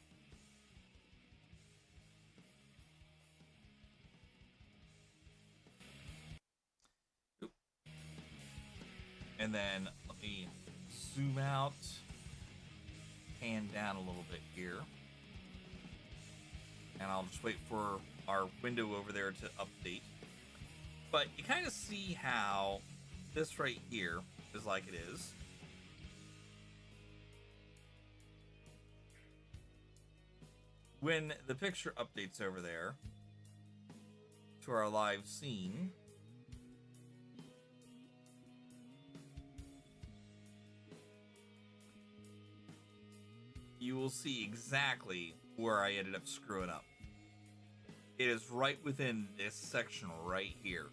Oop. And then let me zoom out, pan down a little bit here. And I'll just wait for our window over there to update. But you kind of see how this right here is like it is. When the picture updates over there to our live scene, you will see exactly where I ended up screwing up. It is right within this section right here.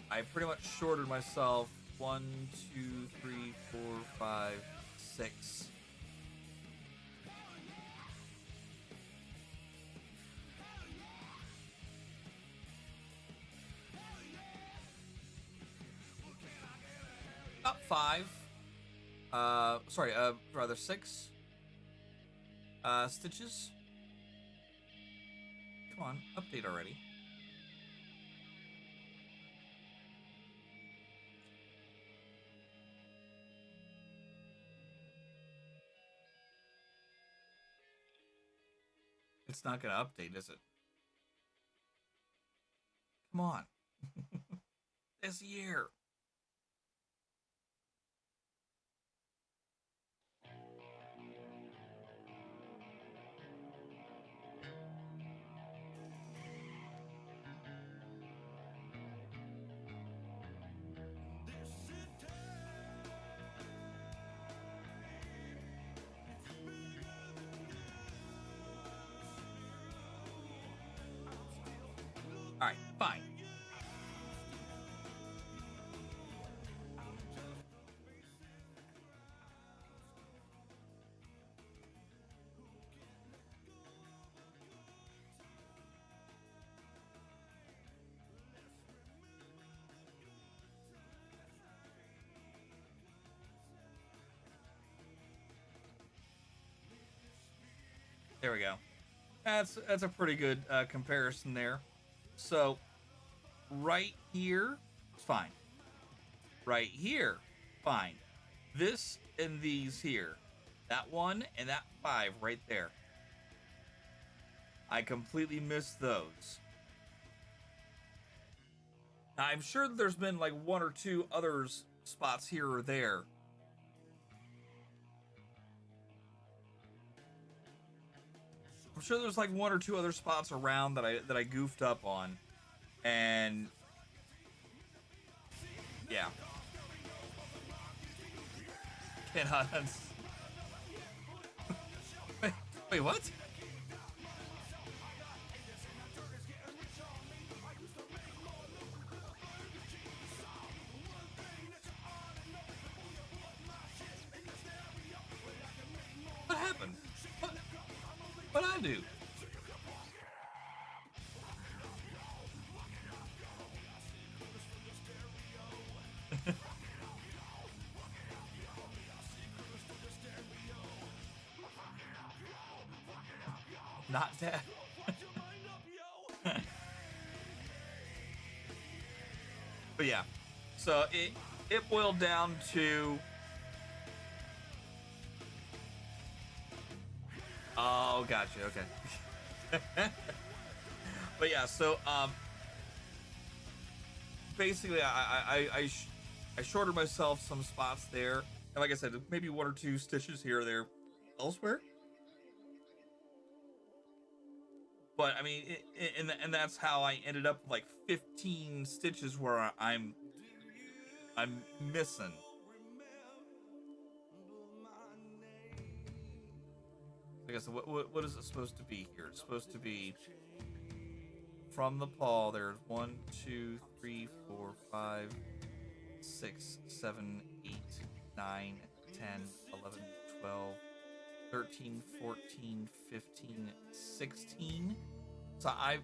I pretty much shorted myself 1, 2, 3, 4, 5, 6. About 5. Rather 6 stitches. Come on, update already. It's not going to update, is it? Come on. This year. All right, fine. There we go. That's a pretty good comparison there. So right here, it's fine. Right here, fine. This and these here, that one and that 5 right there. I completely missed those. Now, I'm sure that there's been like one or two others spots here or there. I'm sure there's like one or two other spots around that I goofed up on, and yeah. Cannot. Wait, what? What happened? What'd I do? Not dead. But yeah, so it boiled down to, oh, gotcha, okay. But yeah, so basically I shorted myself some spots there, and like I said, maybe one or two stitches here or there elsewhere. But I mean, and that's how I ended up with like 15 stitches where I'm missing. Like I said, what is it supposed to be here? It's supposed to be from the paw. There's 1, 2, 3, 4, 5, 6, 7, 8, 9, 10, 11, 12, 13, 14, 15, 16. So I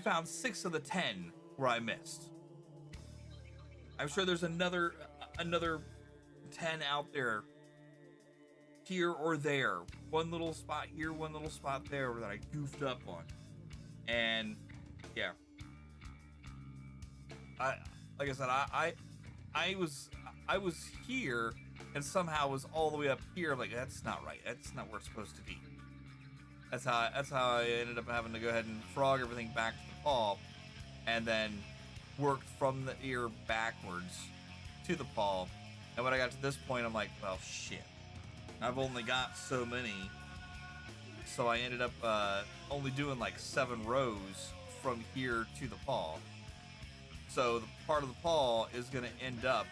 found 6 of the 10 where I missed. I'm sure there's another 10 out there, here or there. One little spot here, one little spot there that I goofed up on. And yeah. Like I said, I was here and somehow was all the way up here. I'm like, that's not right. That's not where it's supposed to be. That's how I ended up having to go ahead and frog everything back to the paw, and then worked from the ear backwards to the paw. And when I got to this point, I'm like, well, shit. I've only got so many. So I ended up only doing like 7 rows from here to the paw. So the part of the paw is going to end up,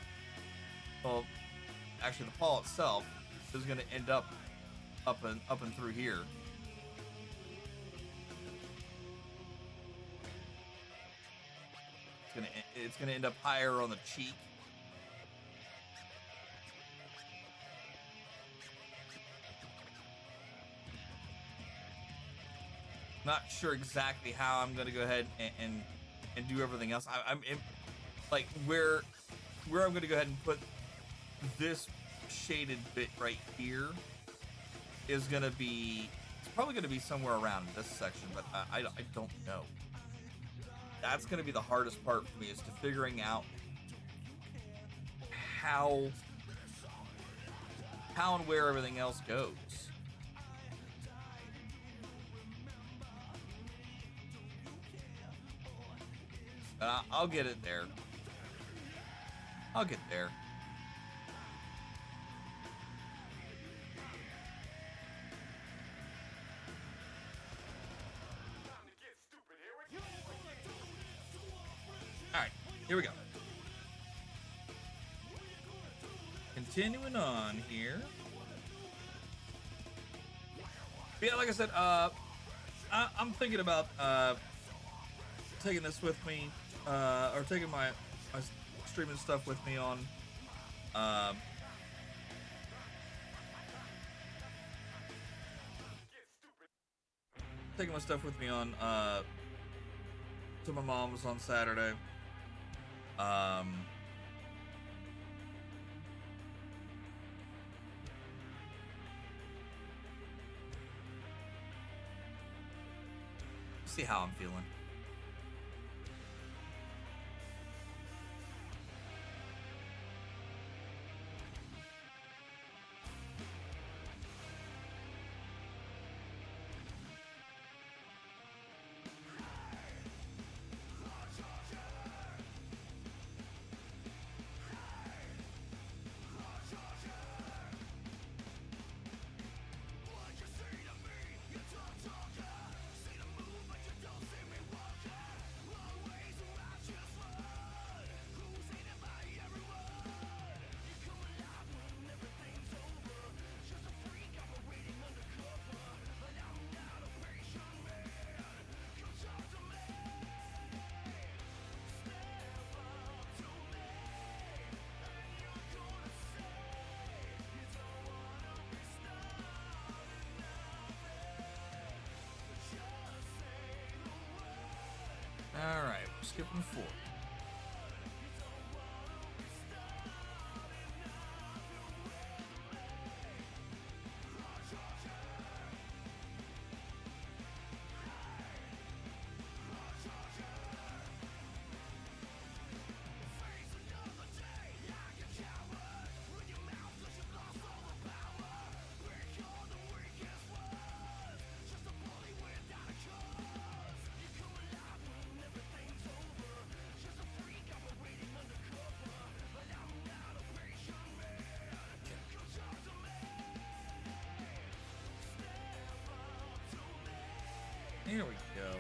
well, actually the paw itself is going to end up and through here. It's gonna end up higher on the cheek. Not sure exactly how I'm gonna go ahead and do everything else. I'm like where I'm gonna go ahead and put this shaded bit right here is gonna be, it's probably gonna be somewhere around this section, but I don't know. That's going to be the hardest part for me, is to figuring out how and where everything else goes. I'll get it there. I'll get there. All right, here we go. Continuing on here. But yeah, like I said, I'm thinking about taking this with me, or taking my streaming stuff with me on taking my stuff with me on to my mom's on Saturday. See how I'm feeling. skipping 4. Here we go.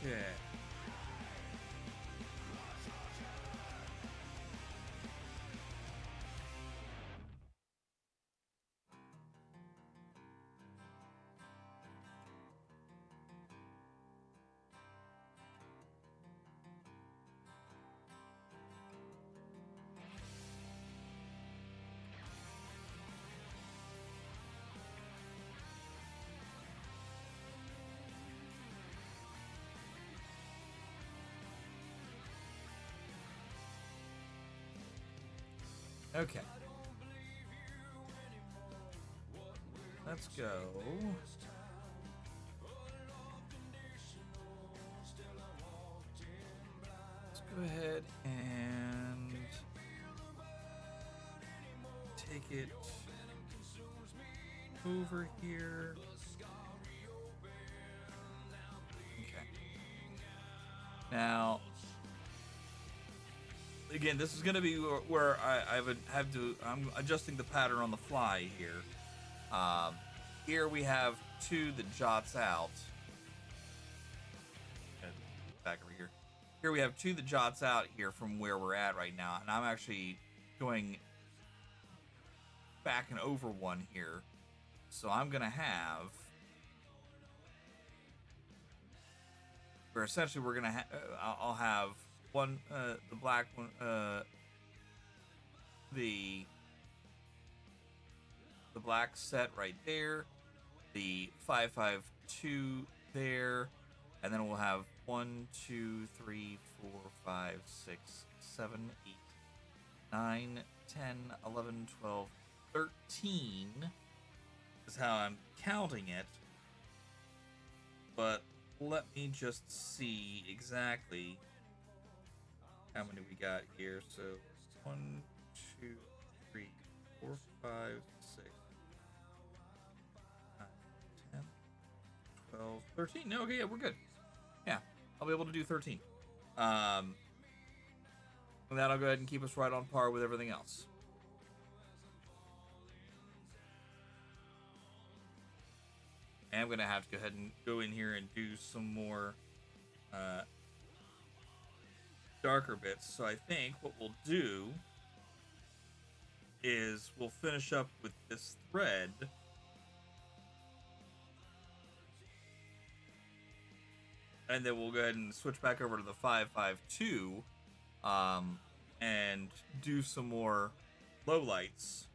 Okay. Okay. Let's go. Let's go ahead and take it over here. Okay. Now, again, this is going to be where I would have to. I'm adjusting the pattern on the fly here. Here we have 2 that jots out. Back over here. Here we have 2 that jots out here from where we're at right now, and I'm actually going back and over 1 here. So I'm gonna have, where essentially we're gonna I'll have one, the black one, the black set right there, the 552 there, and then we'll have 1, 2, 3, 4, 5, 6, 7, 8, 9, 10, 11, 12, 13 is how I'm counting it. But let me just see exactly how many we got here. So 1, 2, 3, 4, 5, 6, 9, 10, 12, 13. No, okay, yeah, we're good. Yeah, I'll be able to do 13. And that'll go ahead and keep us right on par with everything else. And I'm going to have to go ahead and go in here and do some more darker bits. So I think what we'll do is we'll finish up with this thread. And then we'll go ahead and switch back over to the 552 and do some more lowlights.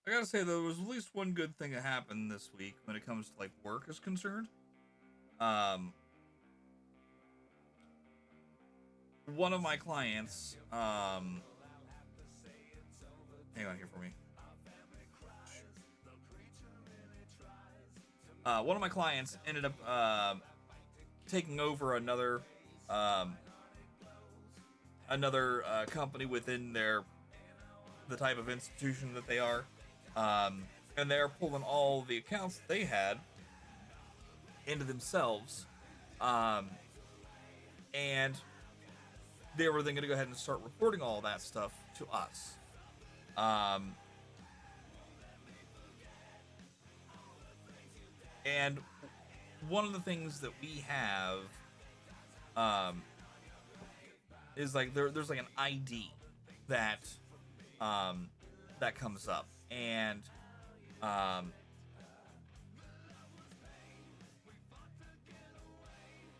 I gotta say, though, there was at least one good thing that happened this week when it comes to like work is concerned. Um, One of my clients, hang on here for me. One of my clients ended up taking over um, another company within the type of institution that they are, and they're pulling all the accounts that they had into themselves, um, and they were then going to go ahead and start reporting all that stuff to us. Um, and one of the things that we have um, is like there's like an ID that um, that comes up, and um,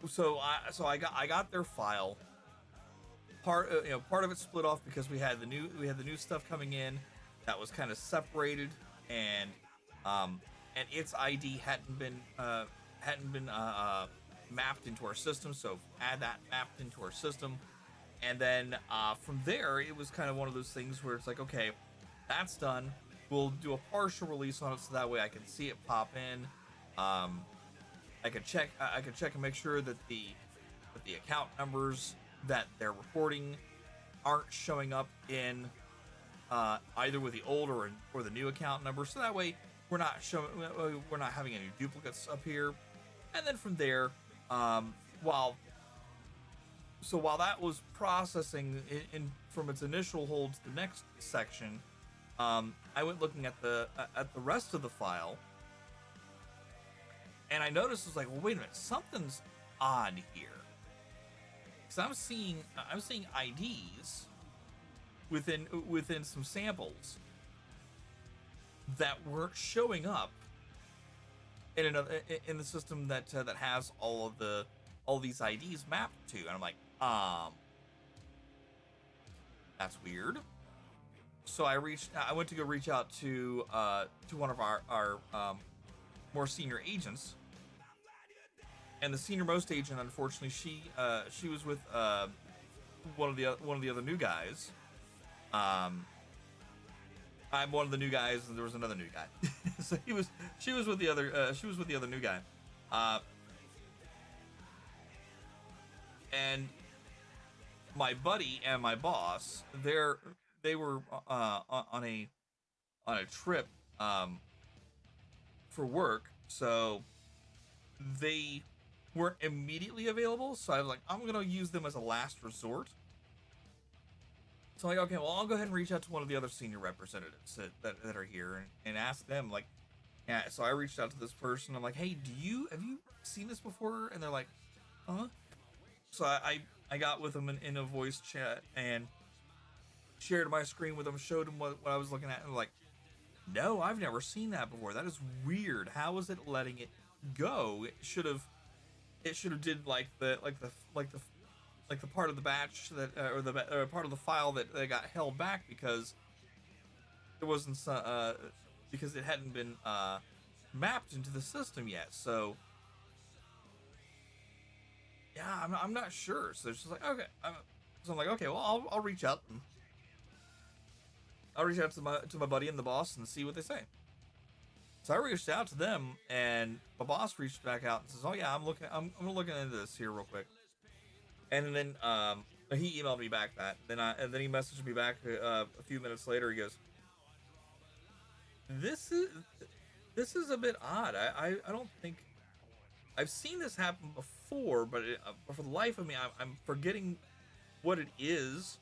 I got their file. Part of it split off because we had the new stuff coming in that was kind of separated, and its ID hadn't been mapped into our system, so add that mapped into our system. And then from there, it was kind of one of those things where it's like, okay, that's done. We'll do a partial release on it so that way I can see it pop in. I could check. I could check and make sure that the account numbers that they're reporting aren't showing up in either with the old or the new account number. So that way we're not having any duplicates up here. And then from there, while while that was processing from its initial hold to the next section, I went looking at the rest of the file, and I noticed, it was like, well, wait a minute, something's odd here, because I'm seeing IDs within some samples that weren't showing up in the system that has all these IDs mapped to, and I'm like, that's weird. So I went to go reach out to one of our more senior agents, and the senior most agent, unfortunately, she was with one of the other new guys. I'm one of the new guys, and there was another new guy. So she was with the other new guy, and my buddy and my boss, they were on a trip for work, so they weren't immediately available. So I was like, I'm gonna use them as a last resort. So I'm like, okay, well, I'll go ahead and reach out to one of the other senior representatives that are here and ask them. Like, yeah. So I reached out to this person. I'm like, hey, have you seen this before? And they're like, huh? So I got with them in a voice chat and shared my screen with them, showed them what I was looking at, and they're like, no, I've never seen that before. That is weird. How is it letting it go? It should have did like the part of the batch that or the part of the file that got held back because it wasn't because it hadn't been mapped into the system yet. So yeah, I'm not sure. So it's just like, okay, so I'm like, okay, well, I'll reach out. I'll reach out to my buddy and the boss and see what they say. So I reached out to them, and my boss reached back out and says, "Oh yeah, I'm looking into this here real quick." And then he emailed me back that. And then he messaged me back a few minutes later. He goes, "This is a bit odd. I don't think I've seen this happen before, but for the life of me, I'm forgetting what it is.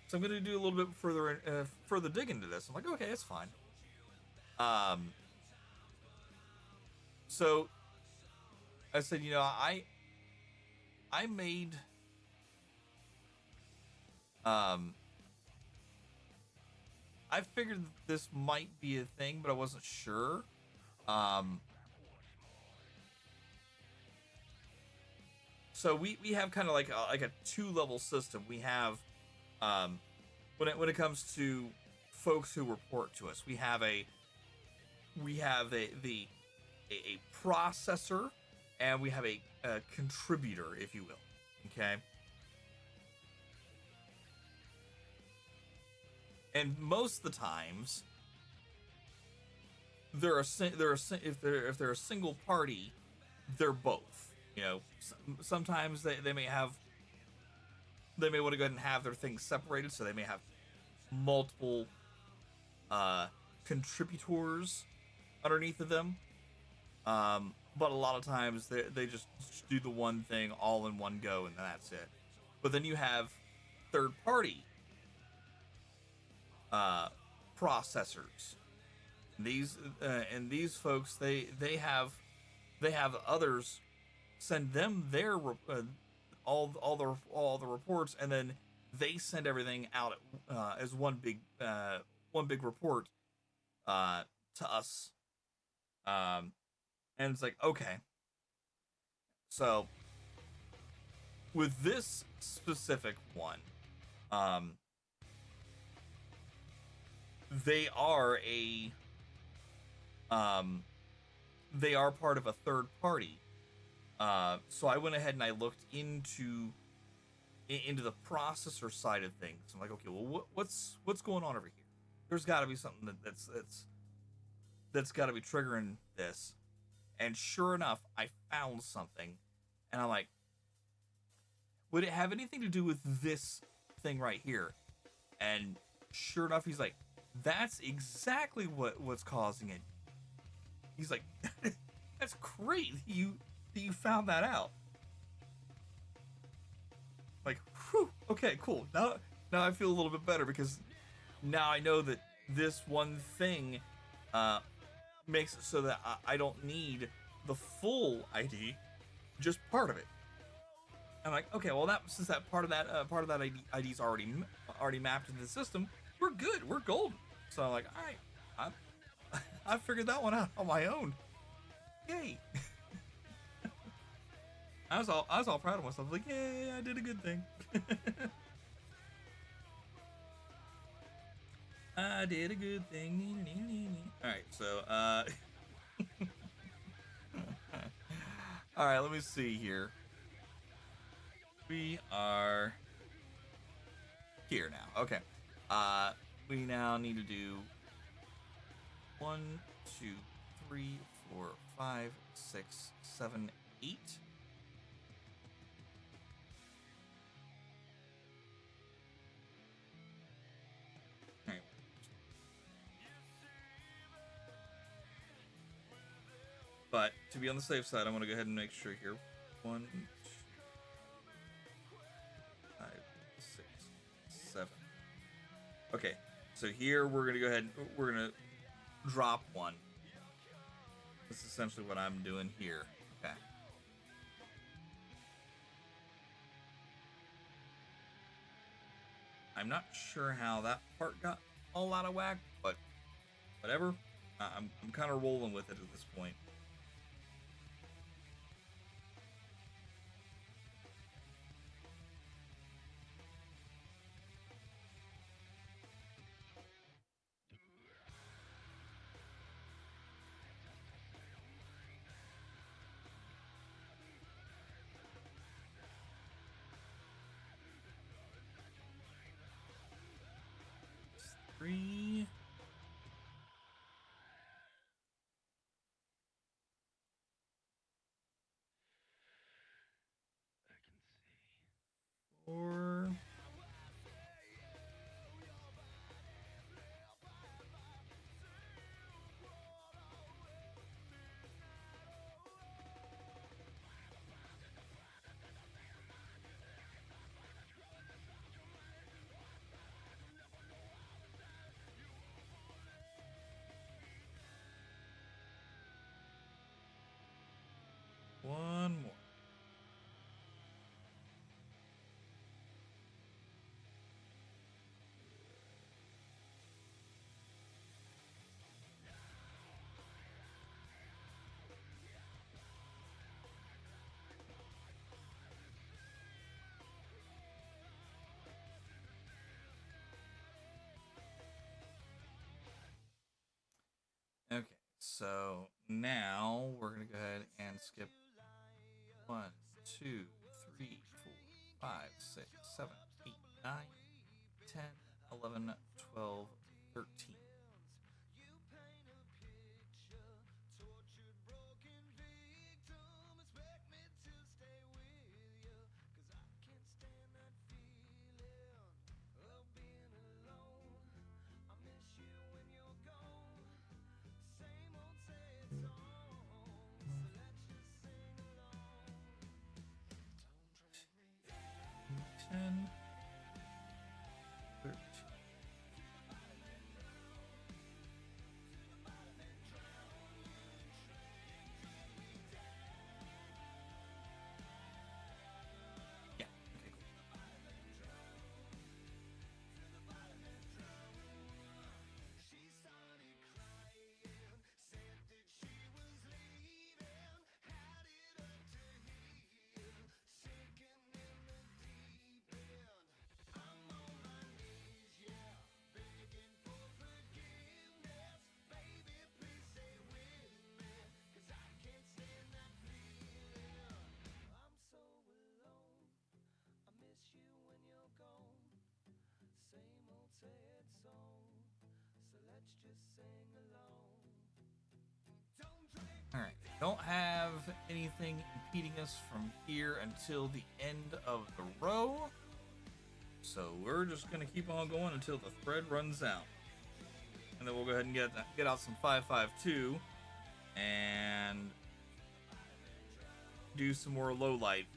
So I'm going to do a little bit further dig into this." I'm like, okay, it's fine. So I said, I made I figured that this might be a thing, but I wasn't sure. Um, so we have kind of like a two-level system. We have when it comes to folks who report to us, we have a processor, and we have a contributor, if you will. Okay. And most of the times, if they're a single party, they're both. Sometimes they may want to go ahead and have their things separated, so they may have multiple contributors underneath of them. But a lot of times they just do the one thing all in one go, and that's it. But then you have third party processors. These folks, they have others send them their all the reports, and then they send everything out as one big report to us. And it's like, okay, so with this specific one, they are they are part of a third party. So I went ahead and I looked into the processor side of things. I'm like, okay, well, what's going on over here? There's got to be something that's got to be triggering this. And sure enough, I found something, and I'm like, would it have anything to do with this thing right here? And sure enough, he's like, that's exactly what's causing it. He's like, that's great that you found that out. Like, whew, okay, cool. Now I feel a little bit better, because now I know that this one thing makes it so that I don't need the full ID, just part of it. I'm like, okay, well, since that part of that ID is already mapped into the system, we're good, we're golden. So I'm like, all right, I figured that one out on my own. Yay! I was all proud of myself. Like, yay, I did a good thing. I did a good thing. All right, so all right, let me see here. We are here now. Okay. We now need to do 1, 2, 3, 4, 5, 6, 7, 8. But to be on the safe side, I'm going to go ahead and make sure here. 1, 2, 5, 6, 7. Okay, so here we're going to go ahead and we're going to drop one. That's essentially what I'm doing here. Okay. I'm not sure how that part got all out of whack, but whatever. I'm kind of rolling with it at this point. Three. Four. One more. Okay, so now we're gonna go ahead and skip 1, 2, 3, 4, 5, 6, 7, 8, 9, 10, 11, 12, 13. Ten, 13. Yeah, okay, cool. Alright, don't have anything impeding us from here until the end of the row. So we're just going to keep on going until the thread runs out. And then we'll go ahead and get out some 552 and do some more low light.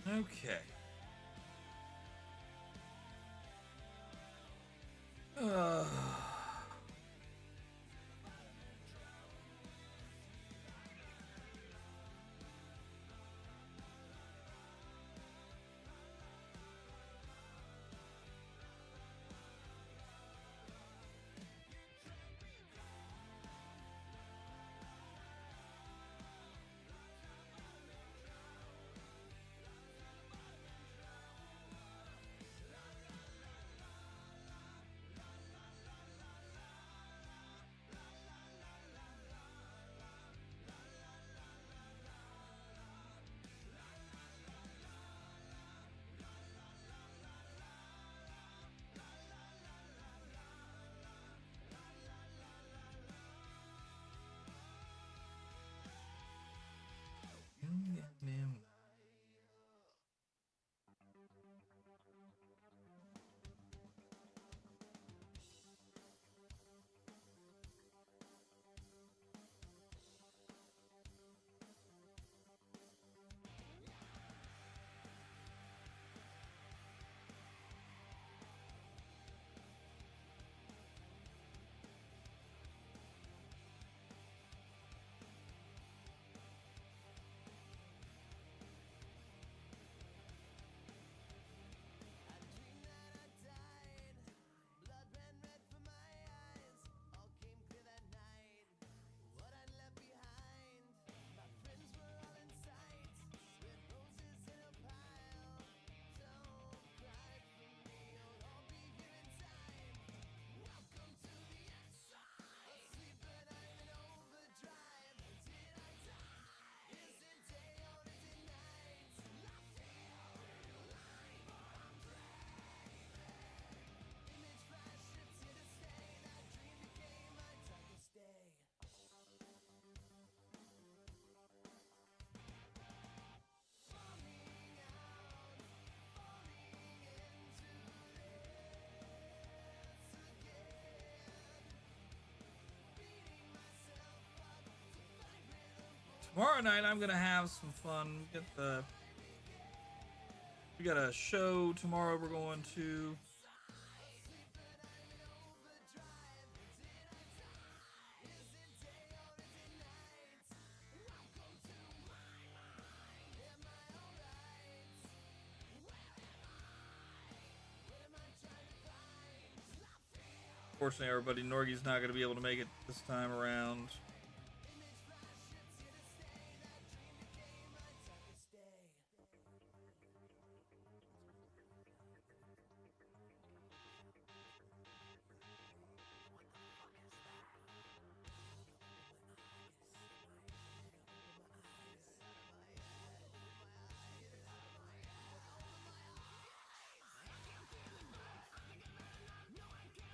Okay. Tomorrow night I'm gonna have some fun. We got a show tomorrow. We're going to. Fortunately, everybody, Norgie's not gonna be able to make it this time around.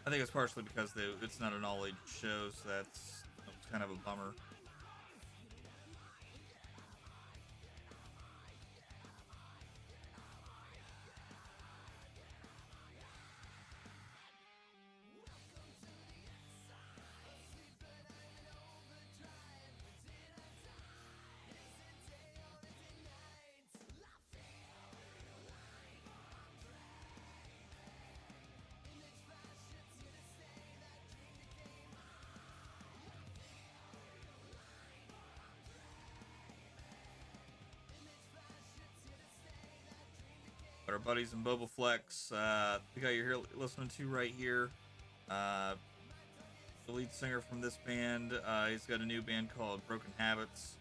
I think it's partially because it's not an all-age show, so that's kind of a bummer. But our buddies in Boba Flex, the guy you're here listening to right here, the lead singer from this band, he's got a new band called Broken Habits.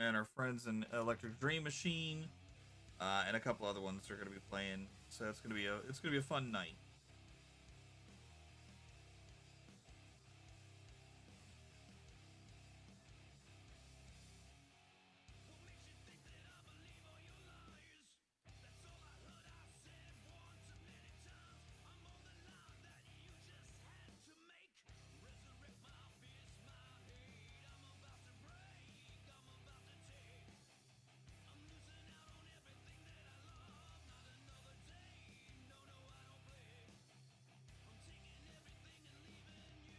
And our friends in Electric Dream Machine, and a couple other ones are going to be playing. So it's going to be a fun night.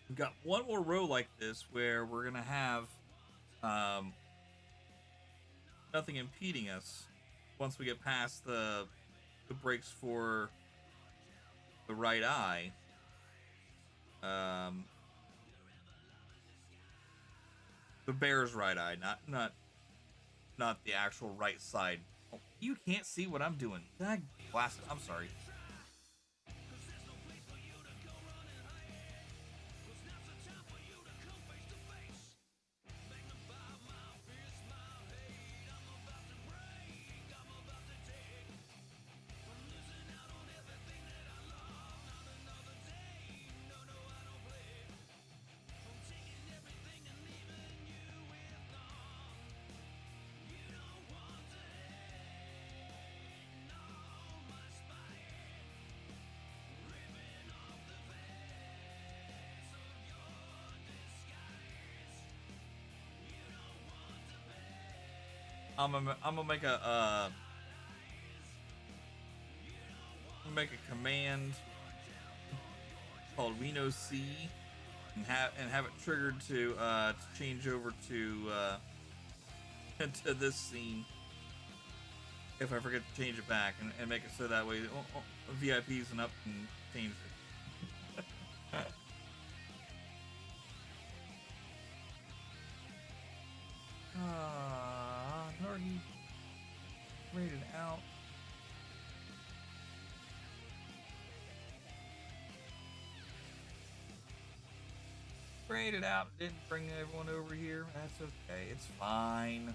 We've got one more row like this where we're going to have um, nothing impeding us once we get past the brakes for the right eye. Um, the bear's right eye, not the actual right side. Oh, you can't see what I'm doing. That blasted. I'm sorry. I'm gonna make a command called We Know C and have it triggered to change over to to this scene if I forget to change it back and make it so that way VIPs and up can change it. Norgie rated out. Rated out. Didn't bring everyone over here. That's okay. It's fine.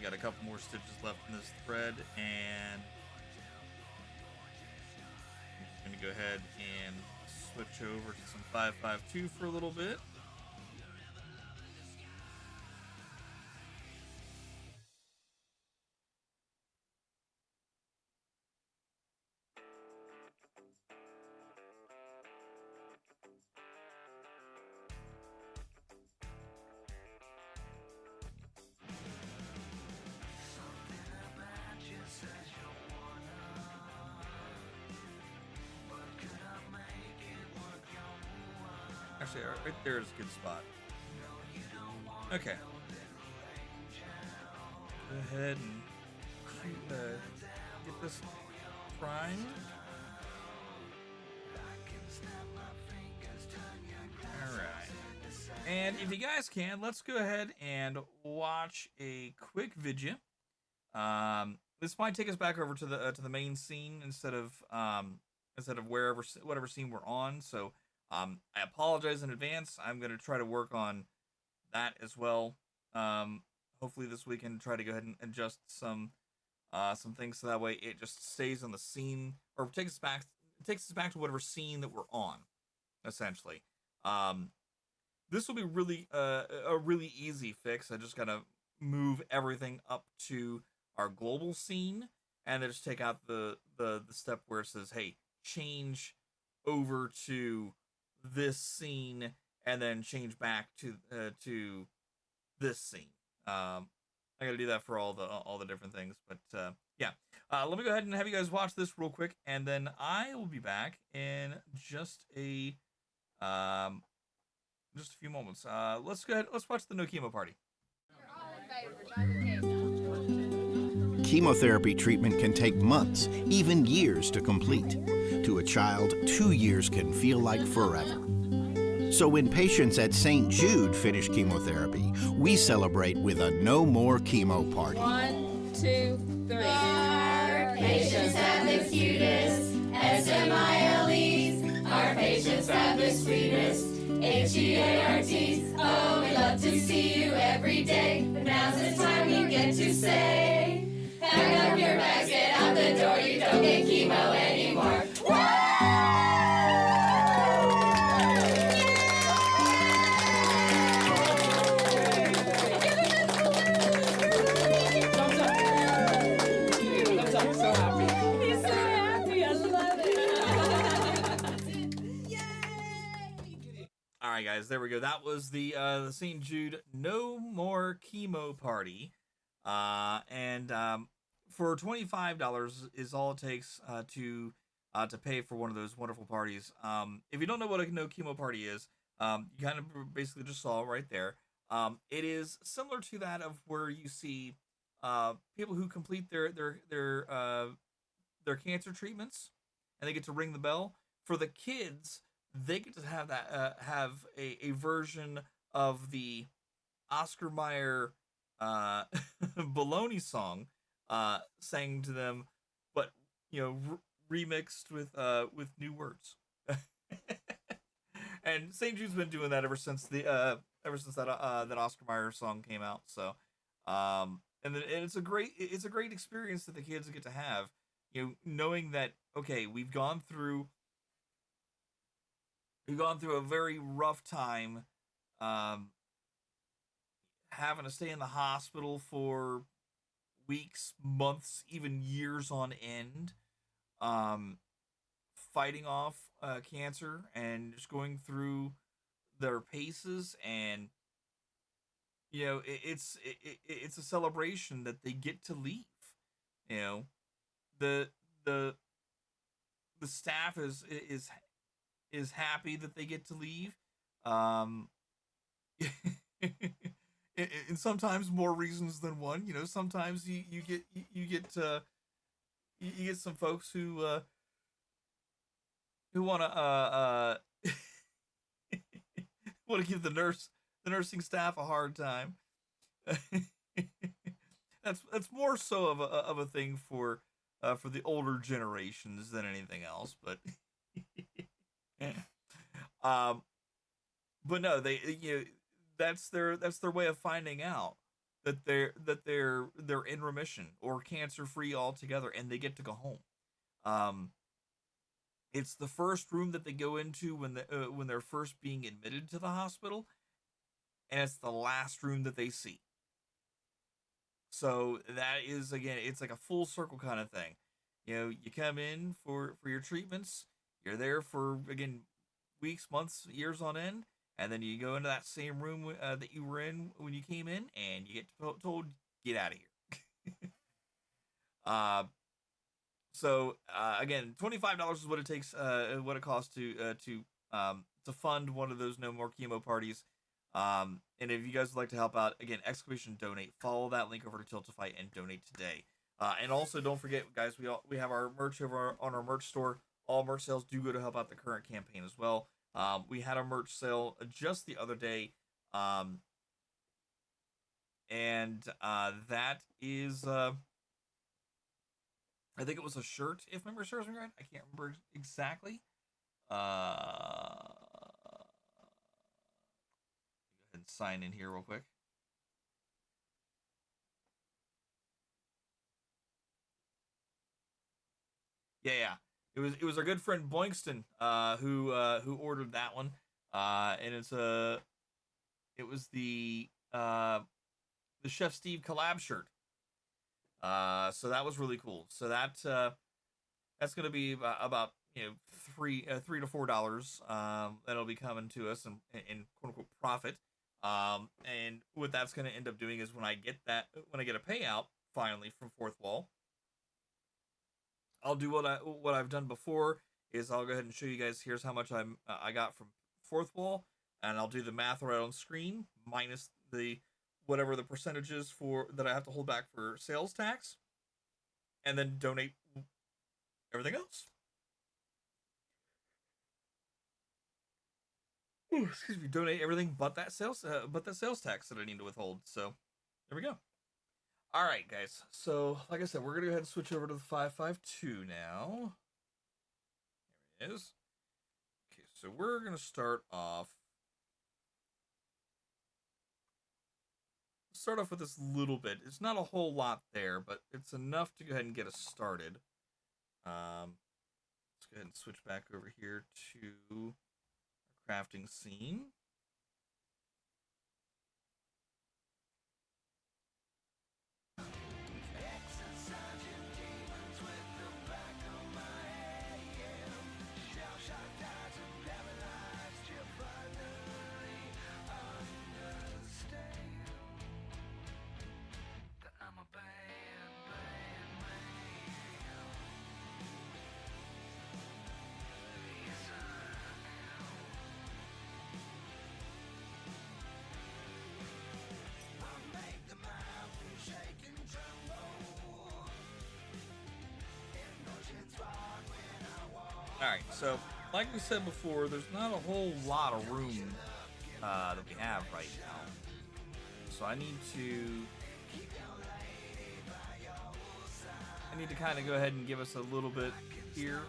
got a couple more stitches left in this thread, and I'm just going to go ahead and switch over to some 552 for a little bit. Actually, right there is a good spot. Okay. Go ahead and get this primed. Alright. And if you guys can, let's go ahead and watch a quick video. This might take us back over to the main scene instead of whatever scene we're on. So I apologize in advance. I'm gonna try to work on that as well. Hopefully this weekend, try to go ahead and adjust some things so that way it just stays on the scene, or takes us back to whatever scene that we're on, essentially. This will be really a really easy fix. I just gotta move everything up to our global scene, and then just take out the step where it says, hey, change over to this scene, and then change back to this scene. I gotta do that for all the different things, but yeah. Let me go ahead and have you guys watch this real quick, and then I will be back in just a few moments. Let's go ahead. Let's watch the No Chemo Party. Chemotherapy treatment can take months, even years to complete. To a child, 2 years can feel like forever. So when patients at St. Jude finish chemotherapy, we celebrate with a no more chemo party. 1, 2, 3. Our patients have the cutest SMILEs. Our patients have the sweetest HEARTs. Oh, we love to see you every day, but now's the time we get to say, pack up your bags, get out the door, you don't get chemo anymore. Alright guys, there we go. That was the St. Jude No More Chemo Party. And for $25 is all it takes to pay for one of those wonderful parties. If you don't know what a no chemo party is, you kind of basically just saw it right there. It is similar to that of where you see people who complete their cancer treatments, and they get to ring the bell. For the kids, they get to have that have a version of the Oscar Mayer baloney song sang to them, but remixed with new words. And St. Jude's been doing that ever since that Oscar Mayer song came out. So and it's a great experience that the kids get to have, knowing that, okay, we've gone through a very rough time, having to stay in the hospital for weeks, months, even years on end, fighting off cancer and just going through their paces. And it's a celebration that they get to leave. The staff is happy that they get to leave. And sometimes more reasons than one. Sometimes you get some folks who want to want to give the nursing staff a hard time. That's more so of a thing for the older generations than anything else, but but no, they that's their way of finding out they're in remission or cancer free altogether, and they get to go home. Um, it's the first room that they go into when they're first being admitted to the hospital, and it's the last room that they see. So that is, again, it's like a full circle kind of thing. You know, you come in for your treatments, you're there for, again, weeks, months, years on end, and then you go into that same room that you were in when you came in, and you get told, get out of here. uh, again, $25 is what it takes, what it costs to fund one of those no more chemo parties. And if you guys would like to help out, again, exclamation donate. Follow that link over to Tiltify and donate today. And also, don't forget, guys, we have our merch over on our merch store. All merch sales do go to help out the current campaign as well. We had a merch sale just the other day, and that is, I think it was a shirt, if memory serves me right. I can't remember exactly. Go ahead and sign in here real quick. Yeah. It was our good friend Boinkston who ordered that one. And it was the Chef Steve collab shirt. So that was really cool. So that's going to be about $3 to $4. That'll be coming to us in quote unquote profit. And what that's going to end up doing is when I get a payout finally from Fourth Wall, I'll do what I've done before is I'll go ahead and show you guys. Here's how much I got from Fourth Wall, and I'll do the math right on screen minus the whatever the percentages for that I have to hold back for sales tax, and then donate everything else. Ooh, excuse me, donate everything but that sales tax that I need to withhold. So there we go. All right, guys. So like I said, we're gonna go ahead and switch over to the 552 now. There it is. Okay, so we're gonna start off. With this little bit. It's not a whole lot there, but it's enough to go ahead and get us started. Let's go ahead and switch back over here to our crafting scene. Alright, so like we said before, there's not a whole lot of room that we have right now. So I need to kind of go ahead and give us a little bit here.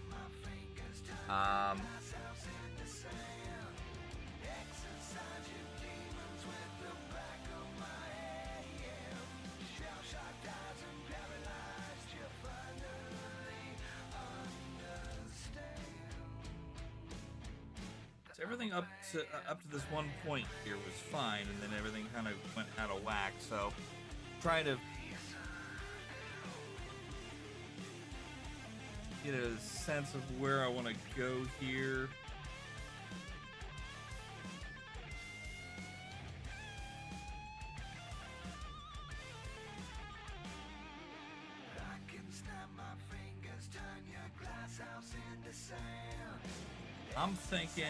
Everything up to this one point here was fine, and then everything kind of went out of whack. So, trying to get a sense of where I want to go here. I'm thinking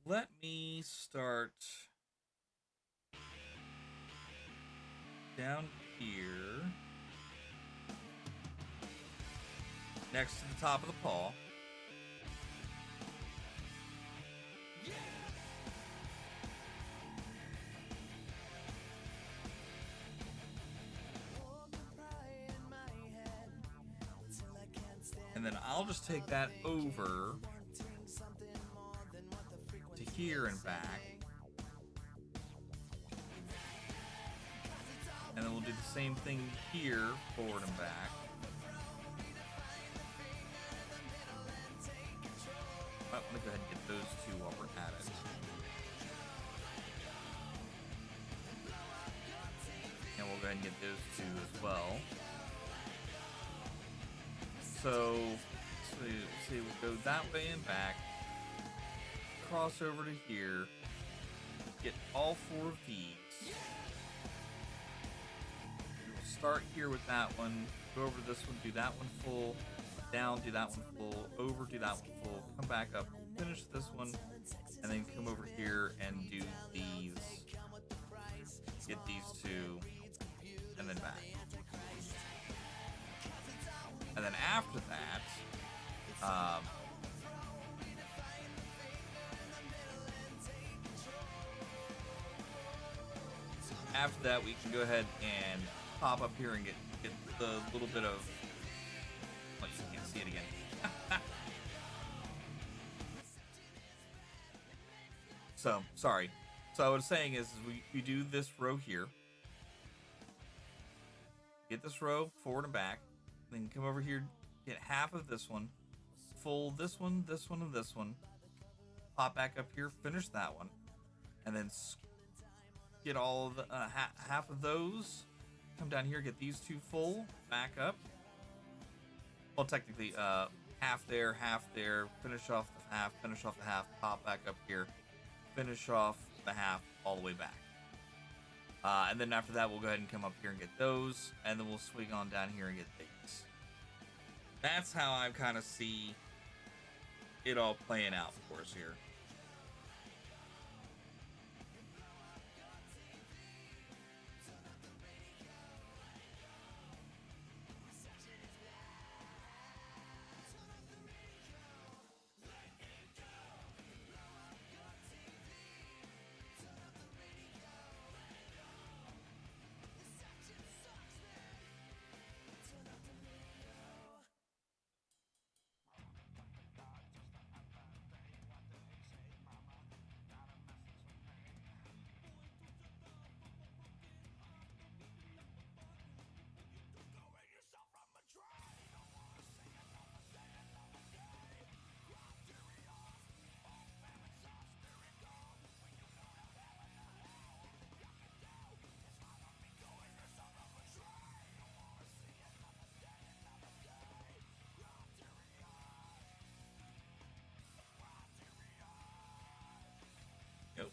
let me start down here next to the top of the paw. And then I'll just take that over to here and back. And then we'll do the same thing here, forward and back. Oh, let me go ahead and get those two while we're at it. And we'll go ahead and get those two as well. So see, we'll go that way and back, cross over to here, get all 4 of these. We'll start here with that one, go over to this one, do that one full, down, do that one full, over, do that one full, come back up, finish this one, and then come over here and do these, get these 2, and then back. And then after that, we can go ahead and pop up here and get the little bit of, well, you can't see it again. So, sorry. So what I was saying is we do this row here. Get this row forward and back. Then come over here, get half of this one, full this one, this one, and this one. Pop back up here, finish that one, and then get all of the half of those. Come down here, get these 2 full, back up. Well, technically, half there, finish off the half, finish off the half, pop back up here, finish off the half all the way back. And then after that, we'll go ahead and come up here and get those, and then we'll swing on down here and get these. That's how I kind of see it all playing out for us here. Yep.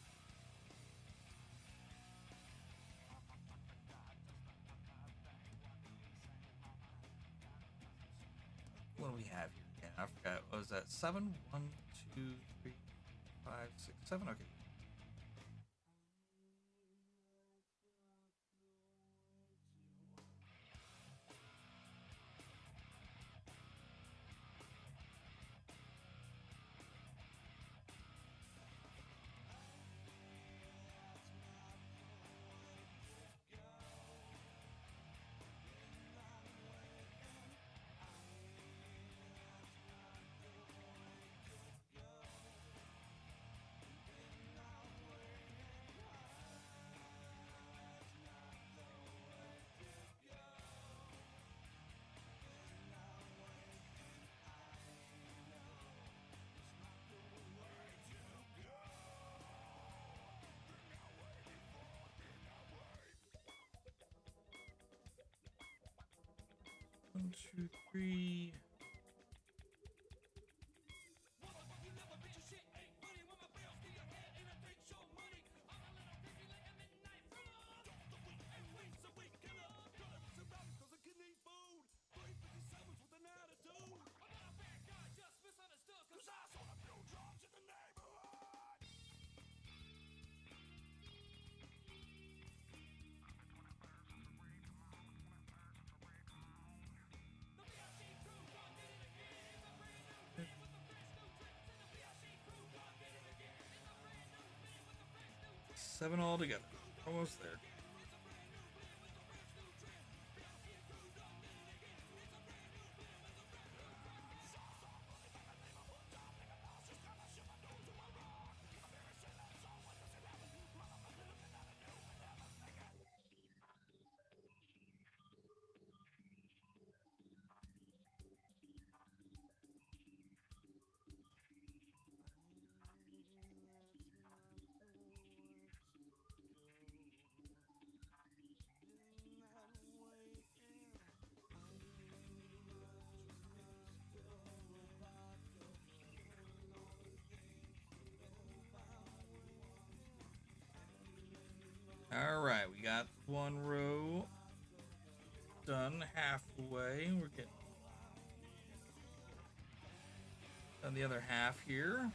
What do we have here again? I forgot. What was that? 7? 1, 2, 3, 5, 6, 7? Okay. One, two, three. 7 all together. Almost there. All right, we got one row done halfway. We're getting done the other half here.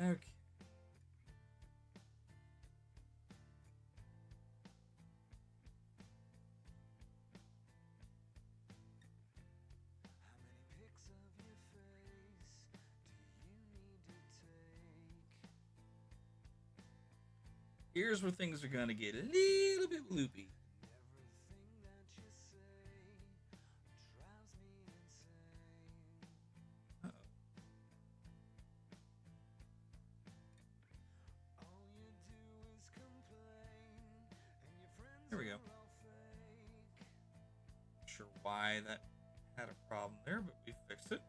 Okay. Here's where things are gonna get a little bit loopy. Uh-oh. There we go. Not sure why that had a problem there, but we fixed it.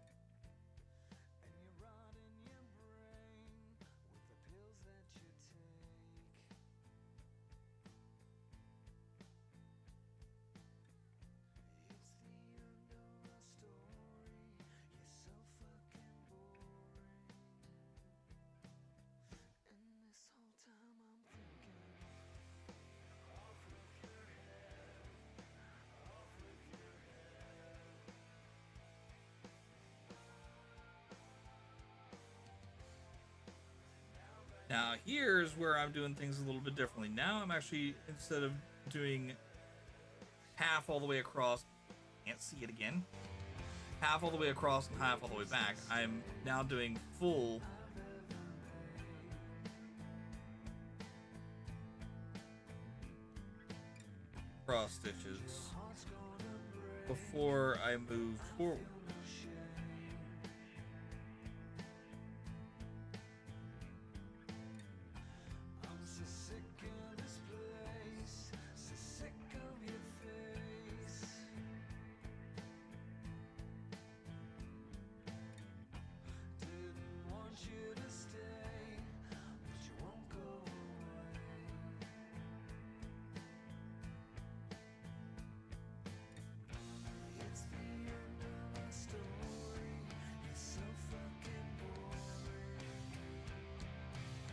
Now here's where I'm doing things a little bit differently. Now I'm actually, instead of doing half all the way across, can't see it again, half all the way across and half all the way back, I'm now doing full cross stitches before I move forward.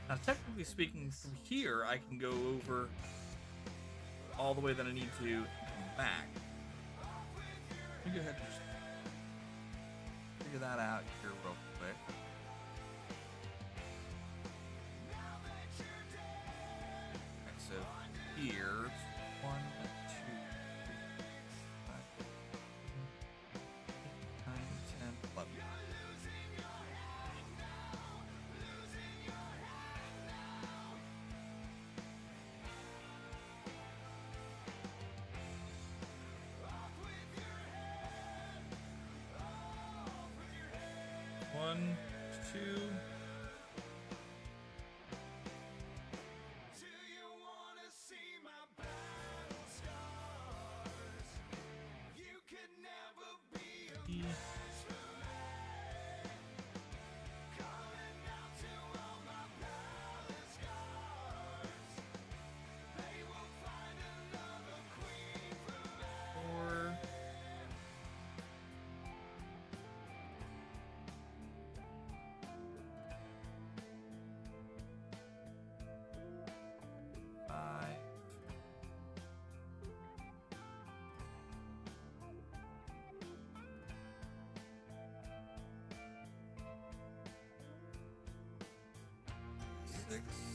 Now, technically speaking, from here, I can go over all the way that I need to and come back. Let me go ahead and just figure that out here real quick. Okay, so here, it's 1, 2, 3, 5, 9, 10, 11. One, two. 6.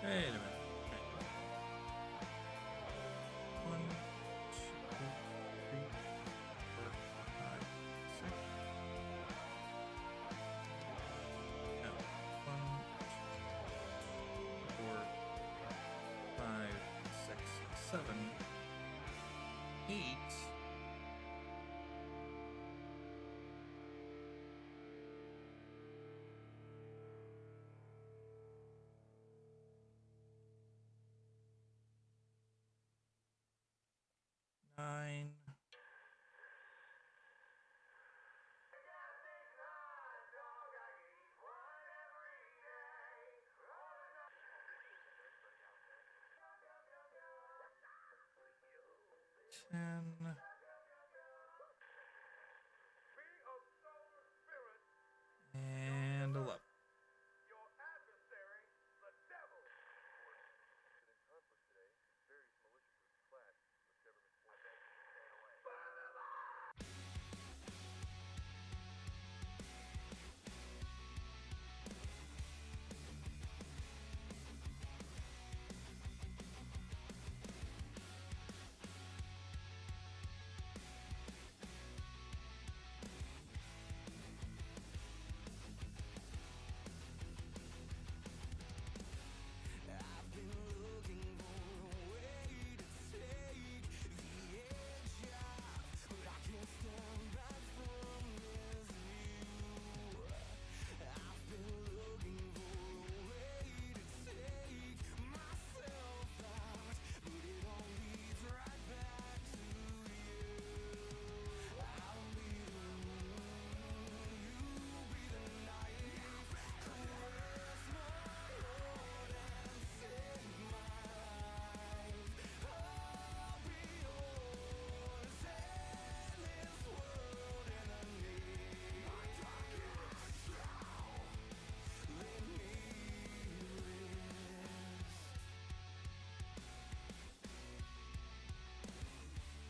Wait a minute. One, two, three, 4, 5, 6. No. 1, 2, 4, 5, 6, 7, 8. 9. Ten. And 11.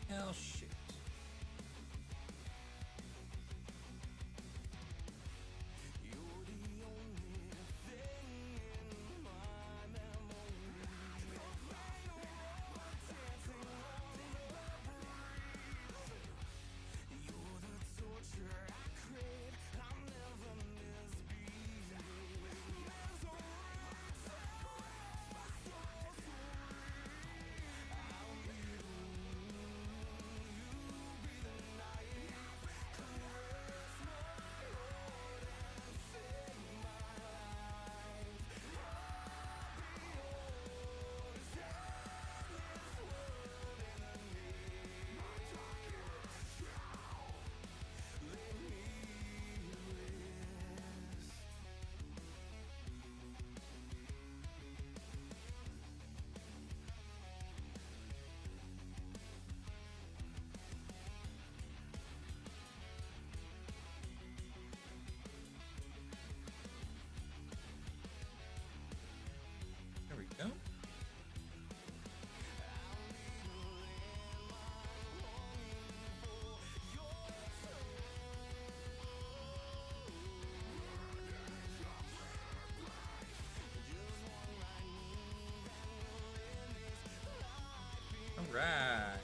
Hell shit. There we go. All right.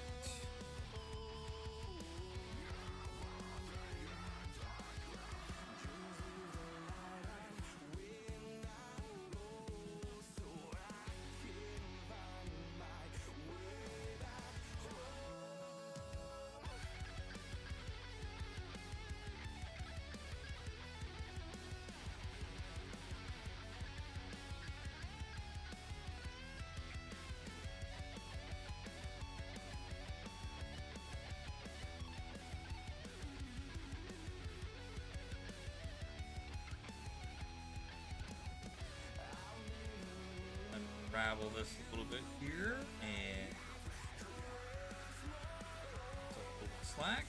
unravel this a little bit here and take a little bit slack.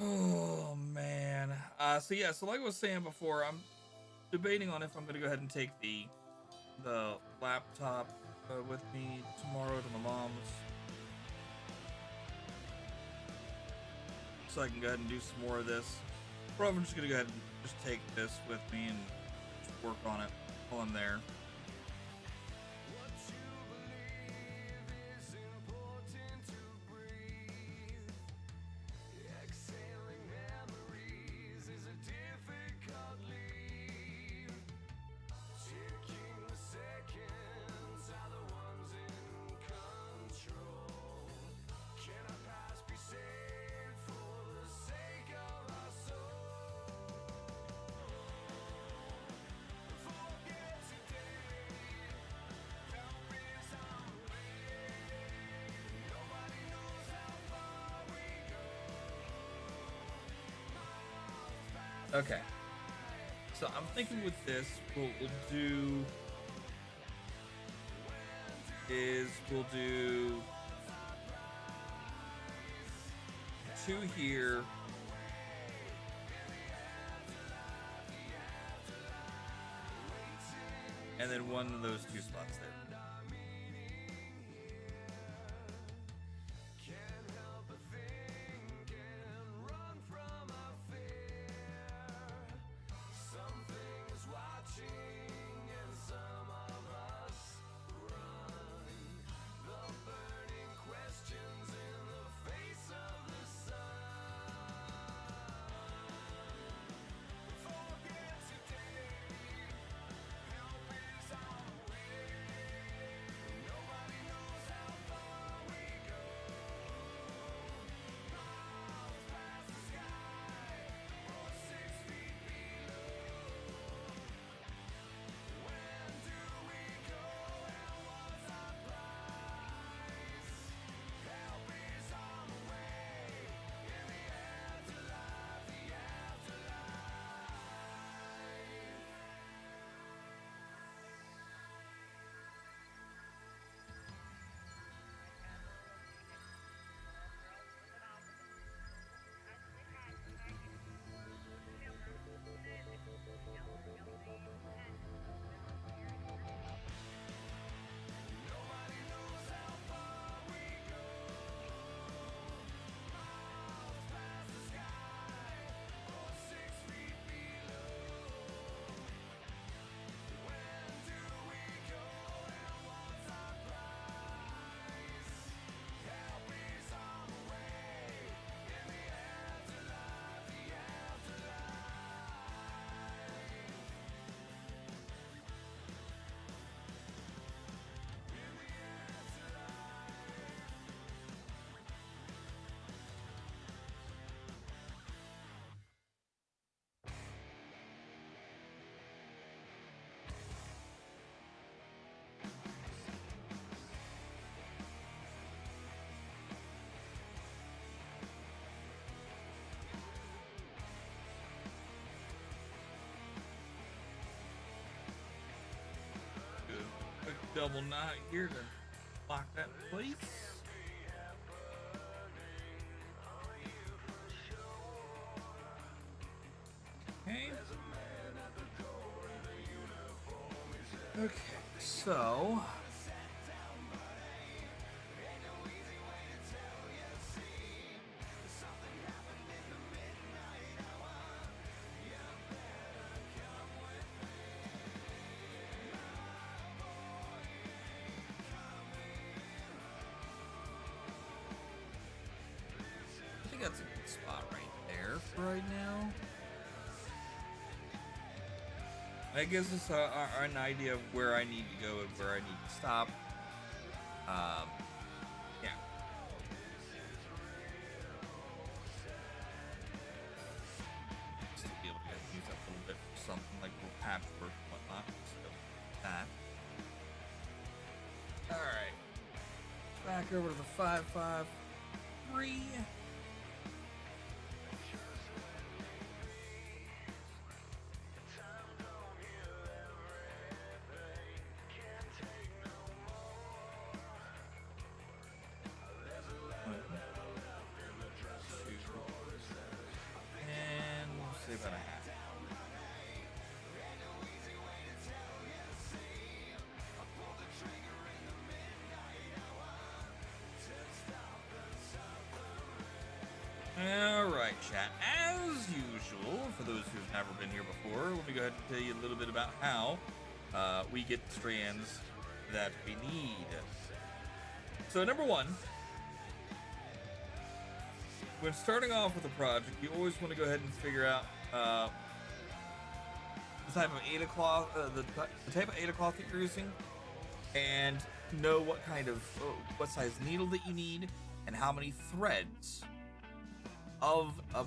Oh man. So yeah, so like I was saying before, I'm debating on if I'm gonna go ahead and take the laptop with me tomorrow to my mom's, so I can go ahead and do some more of this. Or I'm just gonna go ahead and just take this with me and just work on it while I'm there. Okay, so I'm thinking with this, what we'll do is we'll do 2 here, and then 1 of those 2 spots there. Quick double knot here to lock that in place. Okay. Okay, so I think that's a good spot right there for right now. That gives us an idea of where I need to go and where I need to stop. Yeah. Just to be able to use that a little bit for something like little patchwork and whatnot. So that. All right. Back over to the 553. And we'll say about a half. Alright, chat. As usual, for those who've never been here before, let me go ahead and tell you a little bit about how we get the strands that we need. So, number one, when starting off with a project, you always want to go ahead and figure out the type of Ada cloth, the type of Ada cloth that you're using, and know what kind of what size needle that you need, and how many threads of a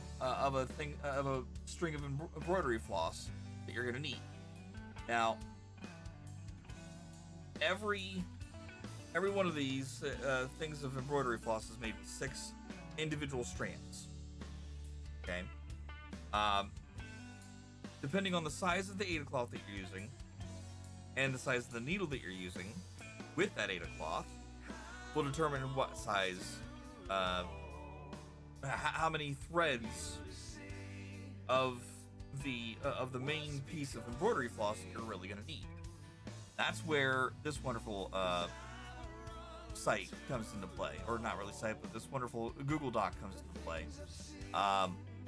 string of embroidery floss that you're gonna need. Now, every one of these things of embroidery floss is made with 6 individual strands. Okay. Depending on the size of the Ada cloth that you're using and the size of the needle that you're using with that Ada cloth will determine what size, how many threads of the main piece of embroidery floss that you're really going to need. That's where this wonderful site comes into play, or not really site, but this wonderful Google Doc comes into play.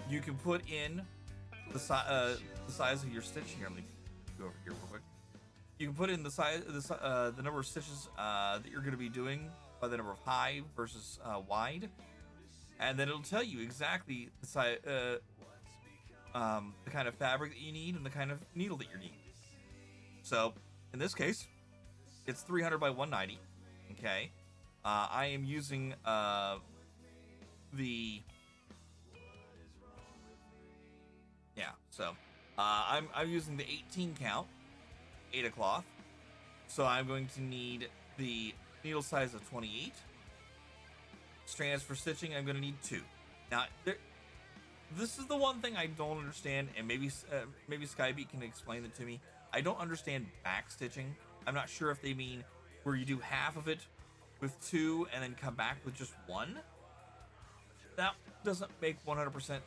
You can put in the size of your stitch here. Let me go over here real quick. You can put in the size, the number of stitches that you're going to be doing by the number of high versus wide, and then it'll tell you exactly the size, the kind of fabric that you need and the kind of needle that you need. So in this case, it's 300 by 190. Okay, I am using I'm using the 18 count Ada cloth. So I'm going to need the needle size of 28. Strands for stitching, I'm going to need 2. Now, this is the one thing I don't understand, and maybe Skybeat can explain it to me. I don't understand back stitching. I'm not sure if they mean where you do half of it with 2 and then come back with just 1. That doesn't make 100%.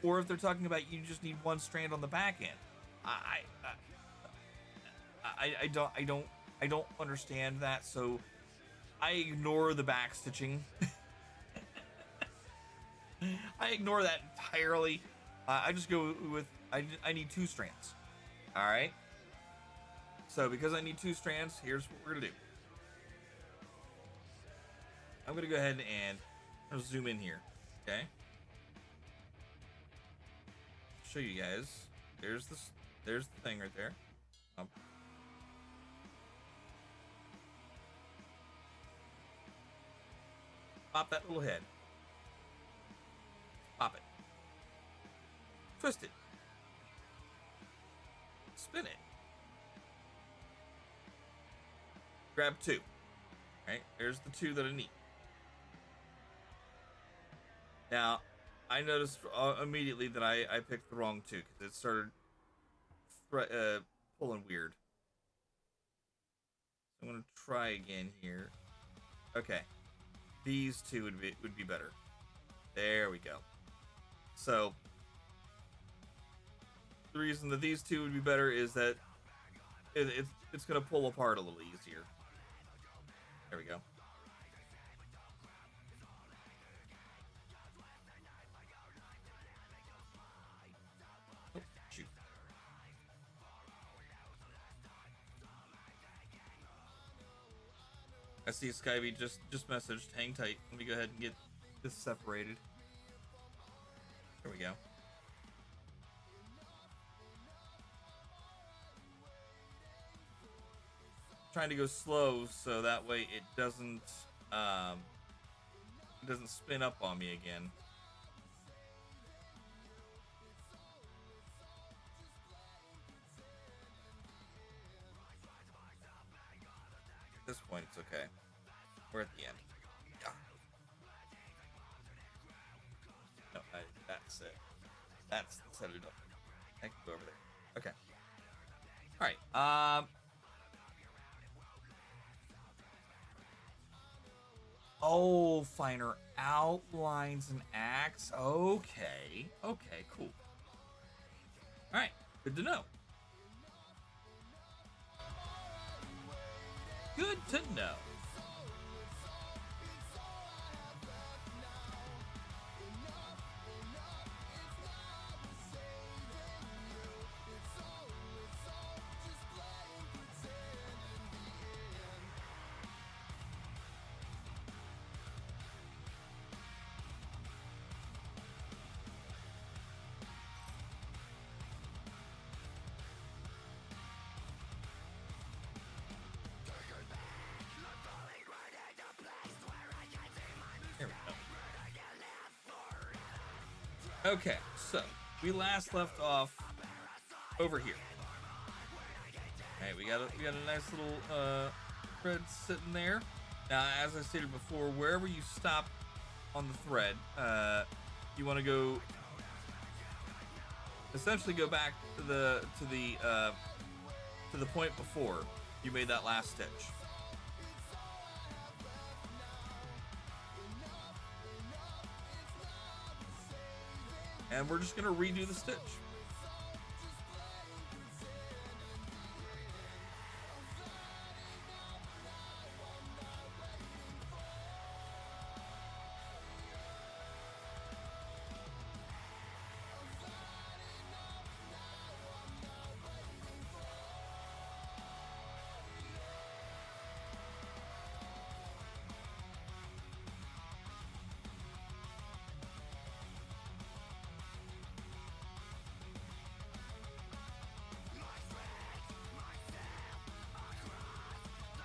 Or if they're talking about you just need 1 strand on the back end. I don't understand that, so I ignore the back stitching. I ignore that entirely. I just go with I need 2 strands. All right. So because I need 2 strands, here's what we're gonna do. I'm gonna go ahead and I'll zoom in here. Okay. Show you guys. There's the thing right there. Pop that little head. Pop it. Twist it. Spin it. Grab 2. Right? There's the 2 that I need. Now, I noticed immediately that I picked the wrong 2 because it started pulling weird. So I'm gonna try again here. Okay, these 2 would be better. There we go. So the reason that these 2 would be better is that it's gonna pull apart a little easier. There we go. Oh, shoot. I see Skybeat just messaged. Hang tight. Let me go ahead and get this separated. There we go. trying to go slow so that way it doesn't spin up on me again. At this point, it's okay. We're at the end. Yeah. No, that's it. That's set it up. I can go over there. Okay. All right. Oh, finer outlines and acts. Okay. Okay, cool. All right. Good to know. Good to know. There we go. Okay, so we last left off over here. Alright, we got a nice little thread sitting there. Now, as I stated before, wherever you stop on the thread, you want to go essentially go back to the point before you made that last stitch. And we're just gonna redo the stitch.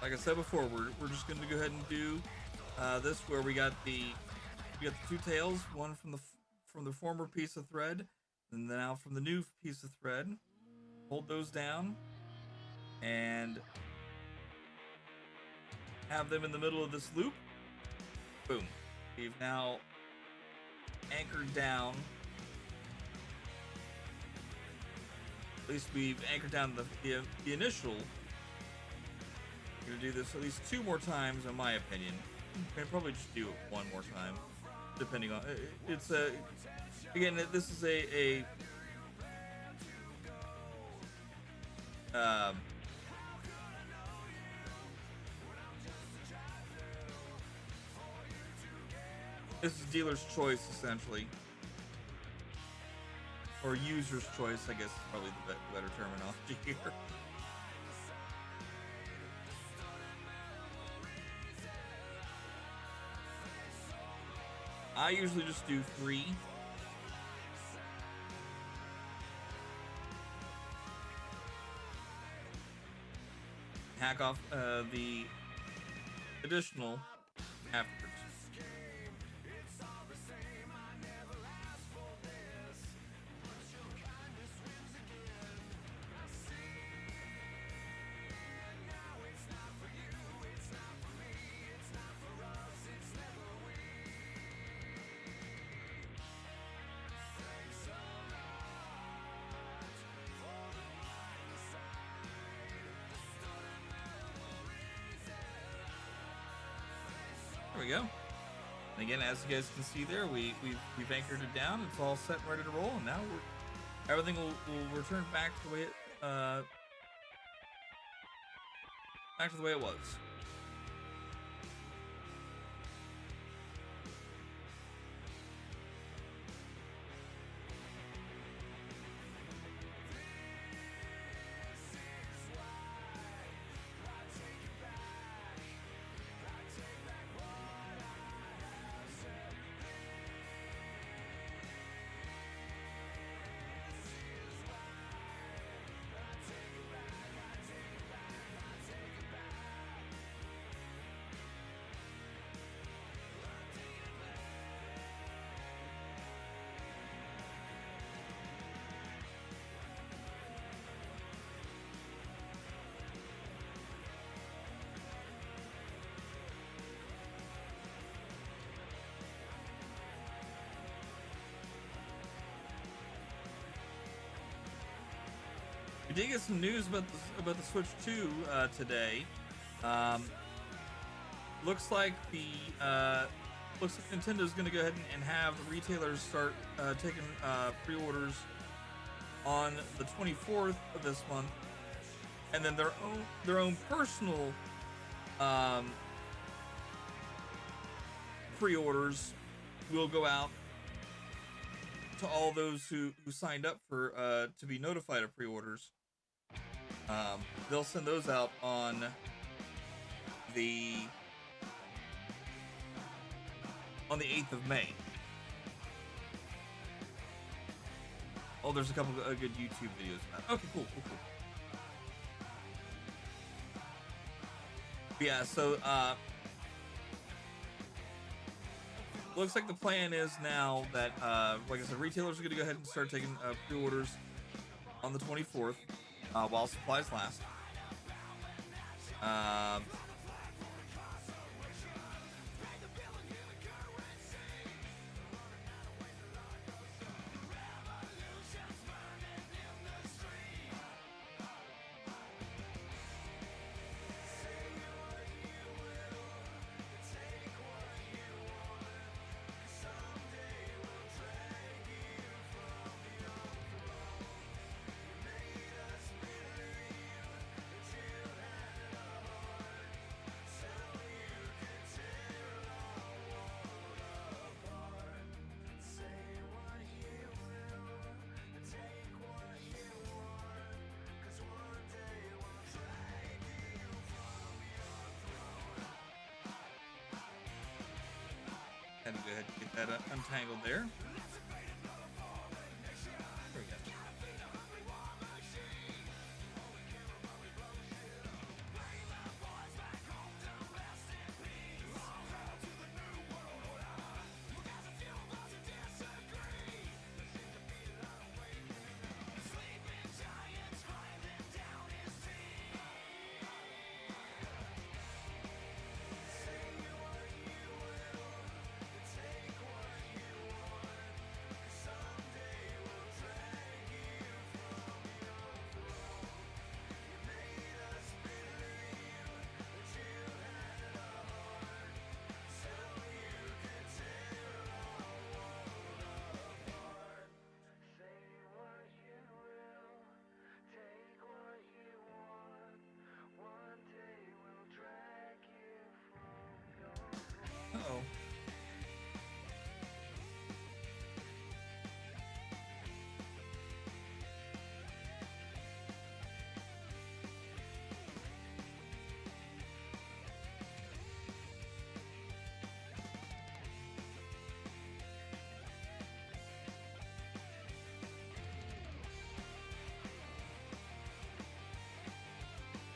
Like I said before, we're just going to go ahead and do this where we got the two tails, one from the former piece of thread, and then now from the new piece of thread. Hold those down and have them in the middle of this loop. Boom. We've now anchored down. At least we've anchored down the initial. I'm gonna do this at least 2 more times, in my opinion. I'd probably just do it 1 more time, depending on it's a. Again, this is a this is dealer's choice essentially, or user's choice, I guess is probably the better terminology here. I usually just do 3. Hack off the additional afterwards. There we go. And again, as you guys can see there, we've anchored it down. It's all set and ready to roll, and now everything will return back to the way it was. We did get some news about the Switch 2 today. Looks like Nintendo's going to go ahead and have the retailers start taking pre-orders on the 24th of this month, and then their own personal pre-orders will go out to all those who signed up for to be notified of pre-orders. They'll send those out on the 8th of May. Oh, there's a couple of good YouTube videos about it. Okay, cool. Yeah, so looks like the plan is now that, like I said, retailers are going to go ahead and start taking pre-orders on the 24th while supplies last. Had to go ahead and get that untangled there. There we go. Uh-oh.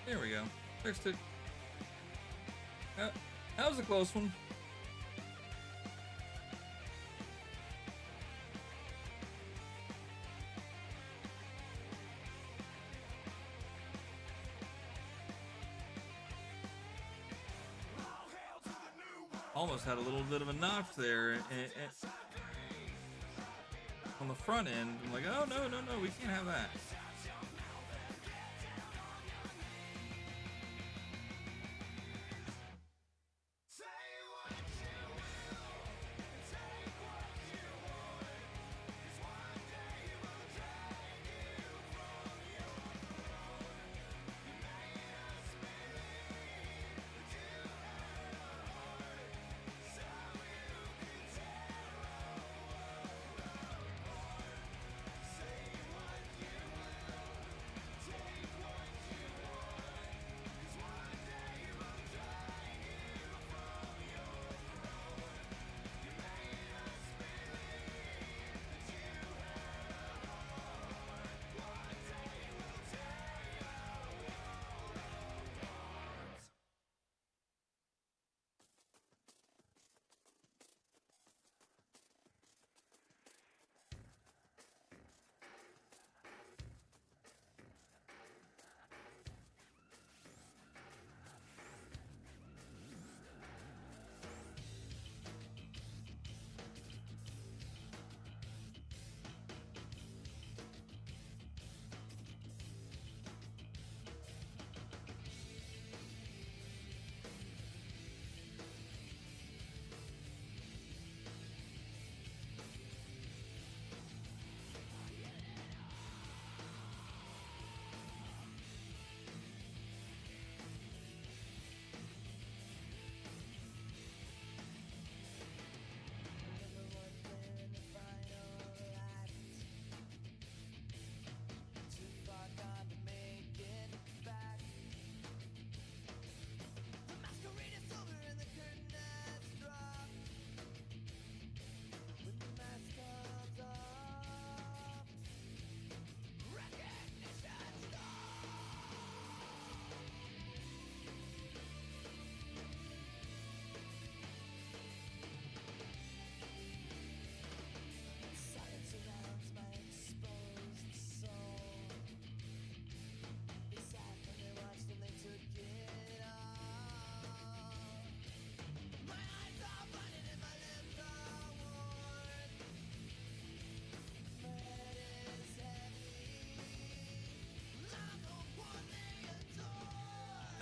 There we go. Fixed it. That was a close one. Almost had a little bit of a notch there on the front end. I'm like, oh, no, we can't have that.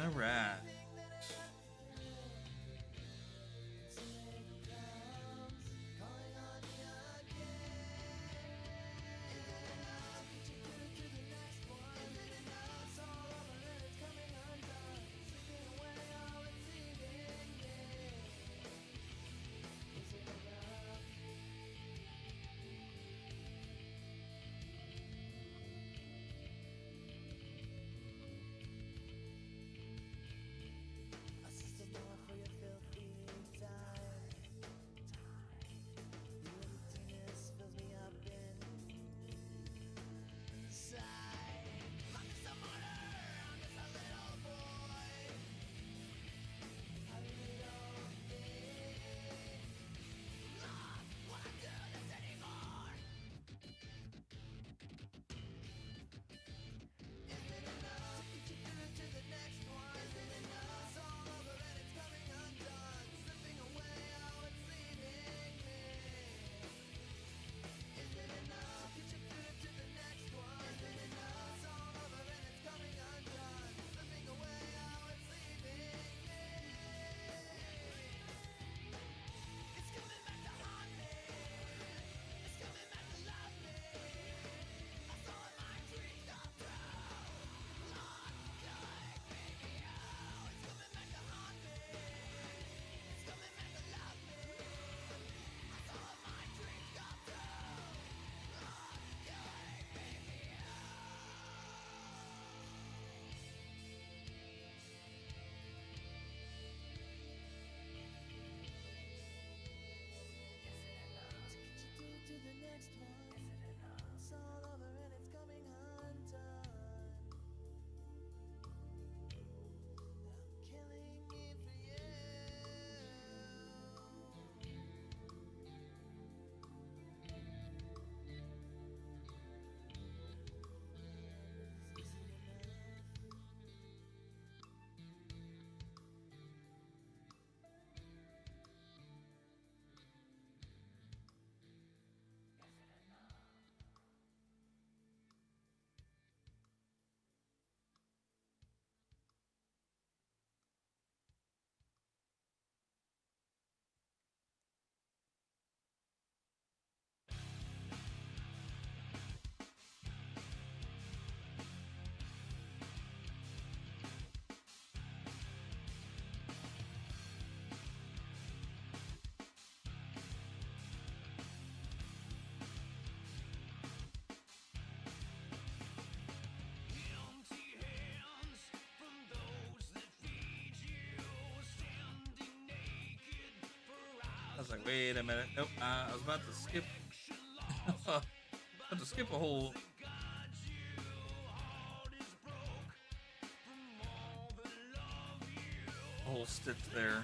All right. I was like, wait a minute. Nope. I was about to skip. About to skip a whole stitch there.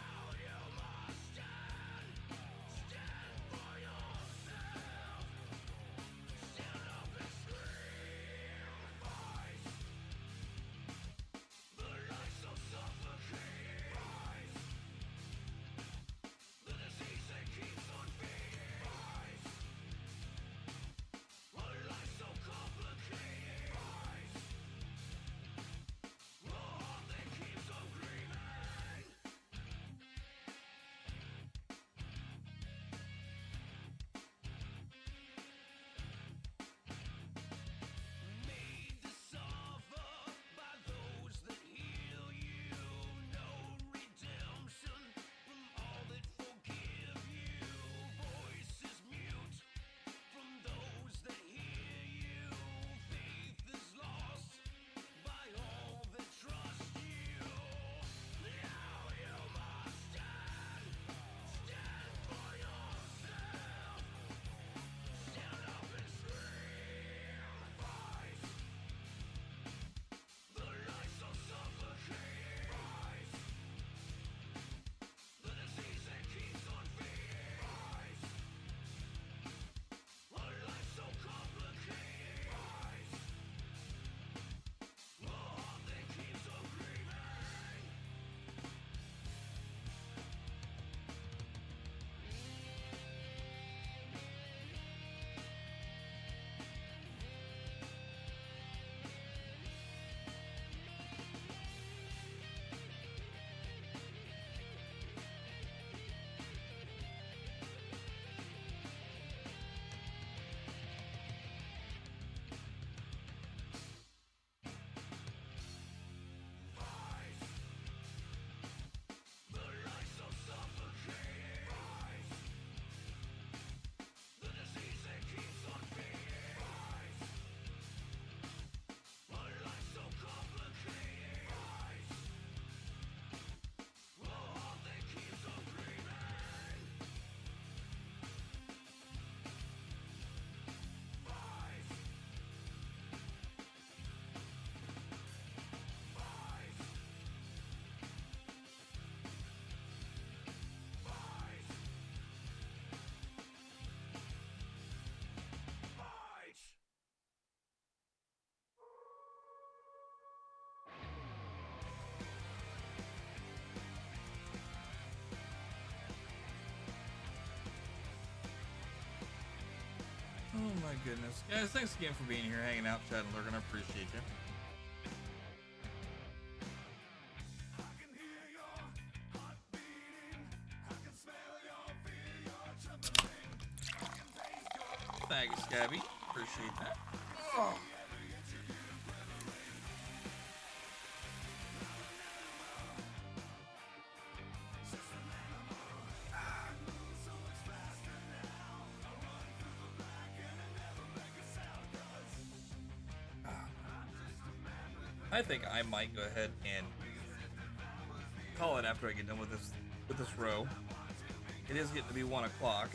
my goodness. Guys, thanks again for being here, hanging out, chatting, lurking. I appreciate you. Thank you, Scabby. Appreciate that. Oh. I think I might go ahead and call it after I get done with this row. It is getting to be 1 o'clock.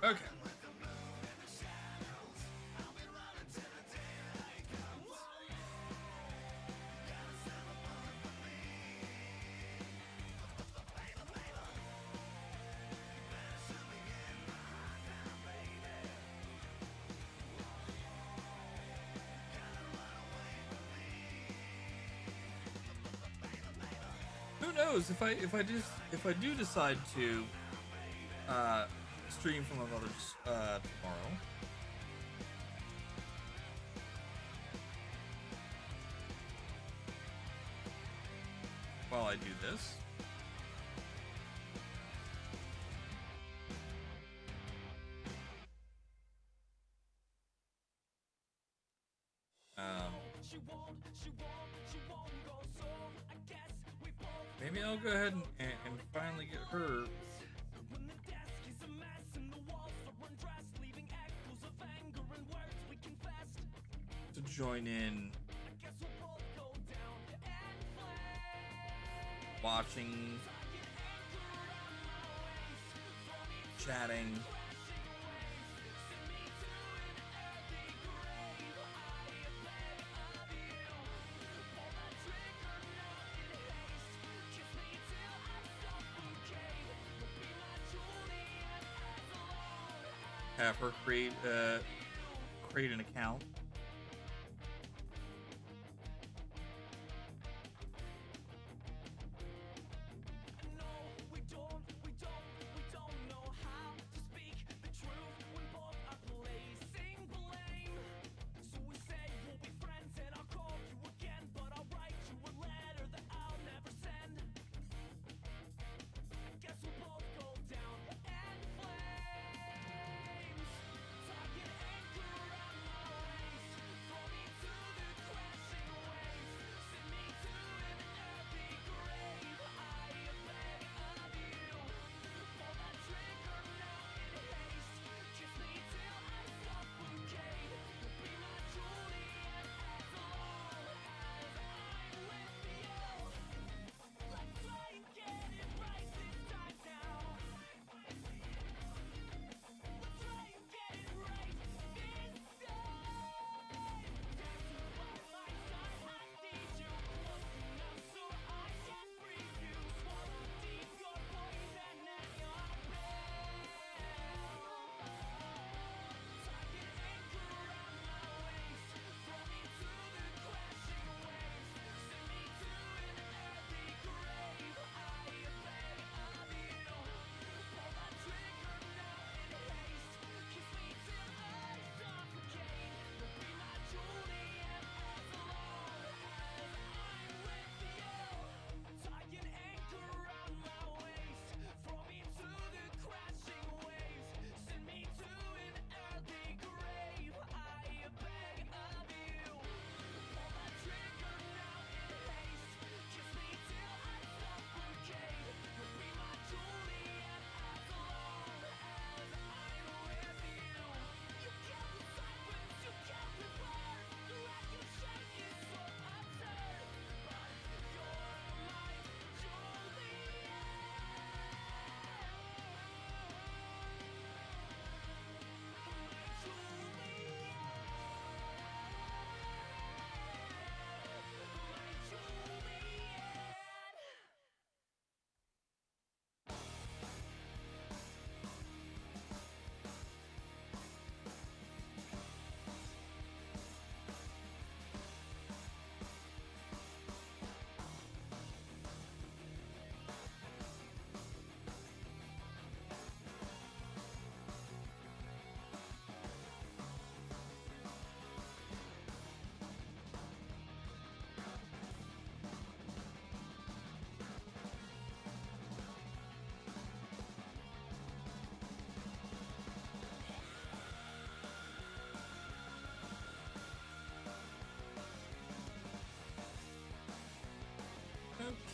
Okay. Who knows if I do decide to stream from another tomorrow. While I do this. Maybe I'll go ahead and finally get her to join in watching chatting. Have her create an account.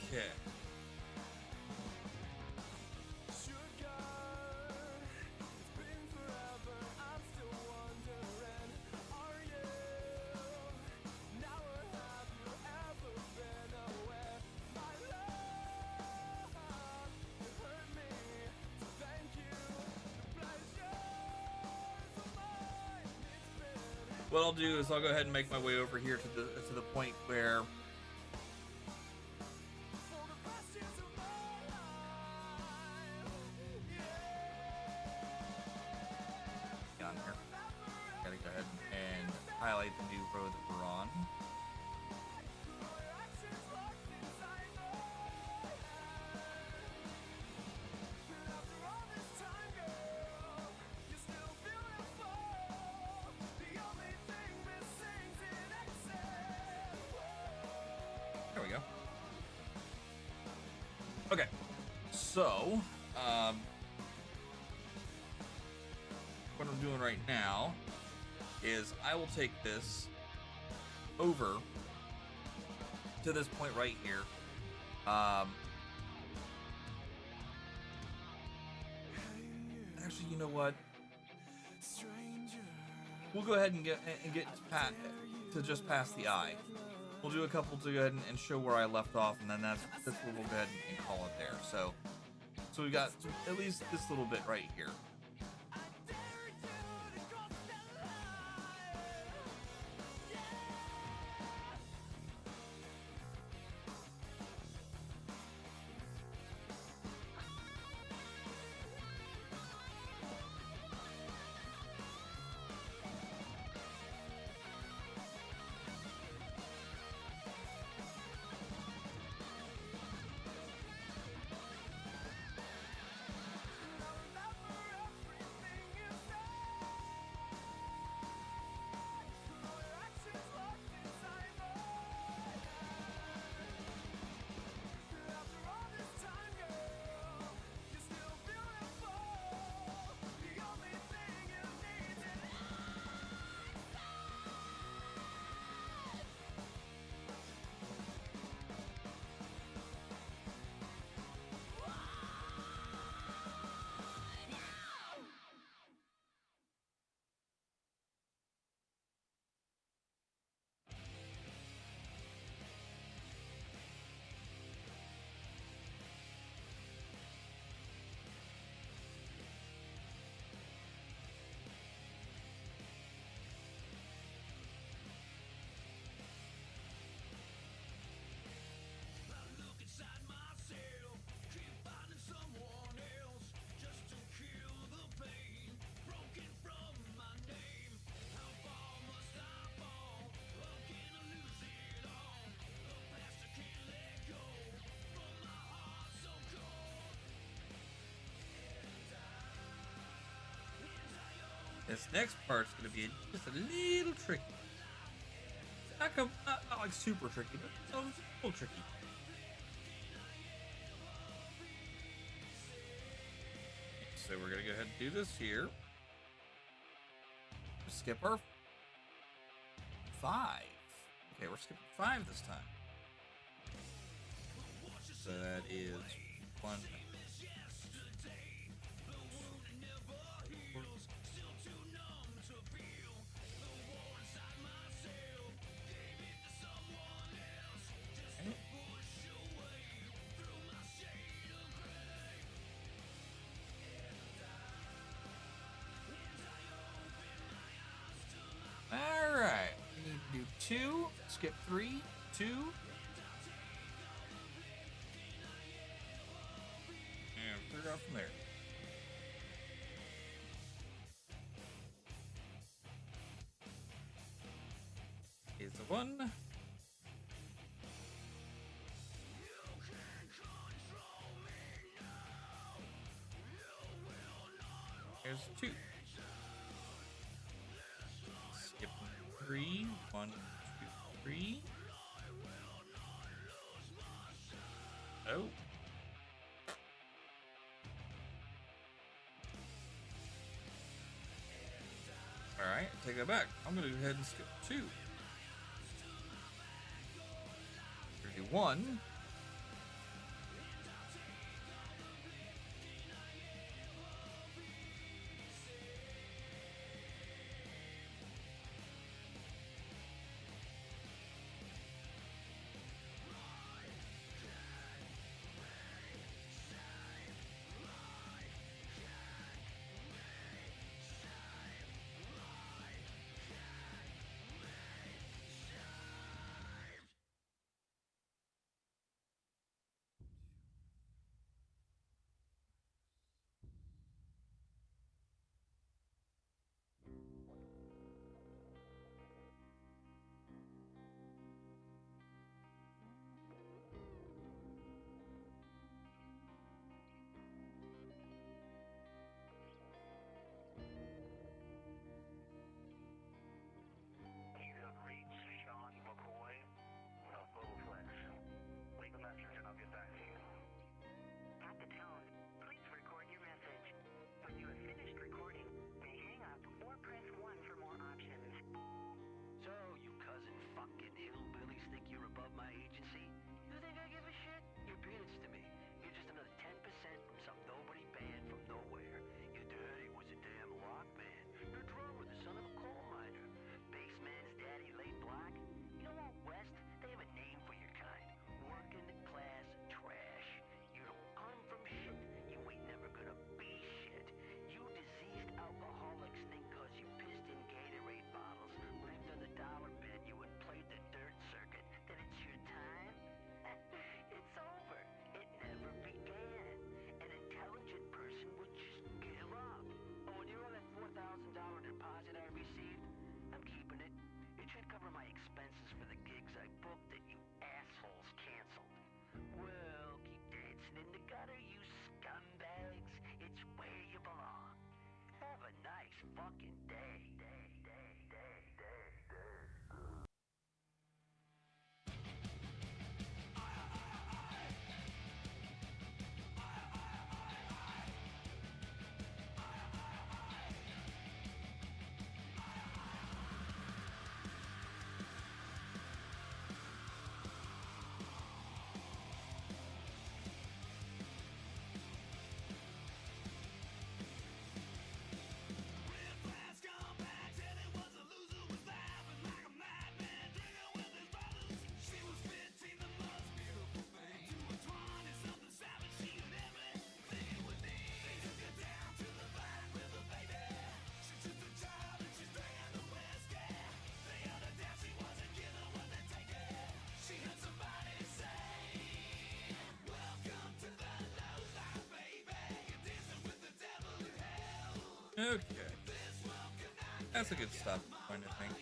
Okay. What I'll do is I'll go ahead and make my way over here to the point where on here. Gotta go ahead and highlight the new road that we're on. There we go. Okay, so what I'm doing right now is I will take this over to this point right here. Actually, you know what? We'll go ahead and get to just past the eye. We'll do a couple to go ahead and show where I left off, and then that's where we'll go ahead and call it there. So So we got at least this little bit right here. This next part's gonna be just a little tricky. Not like super tricky, but it's a little tricky. So we're gonna go ahead and do this here. Skip our 5. Okay, we're skipping 5 this time. So that is 1. Alright, we need to do 2, skip 3, 2. And figure out from there. Is the 1. Here's 2. Skip 3. 1, 2, 3. Oh. Alright, take that back. I'm gonna go ahead and skip 2. 1. Okay. That's a good stop point, I think.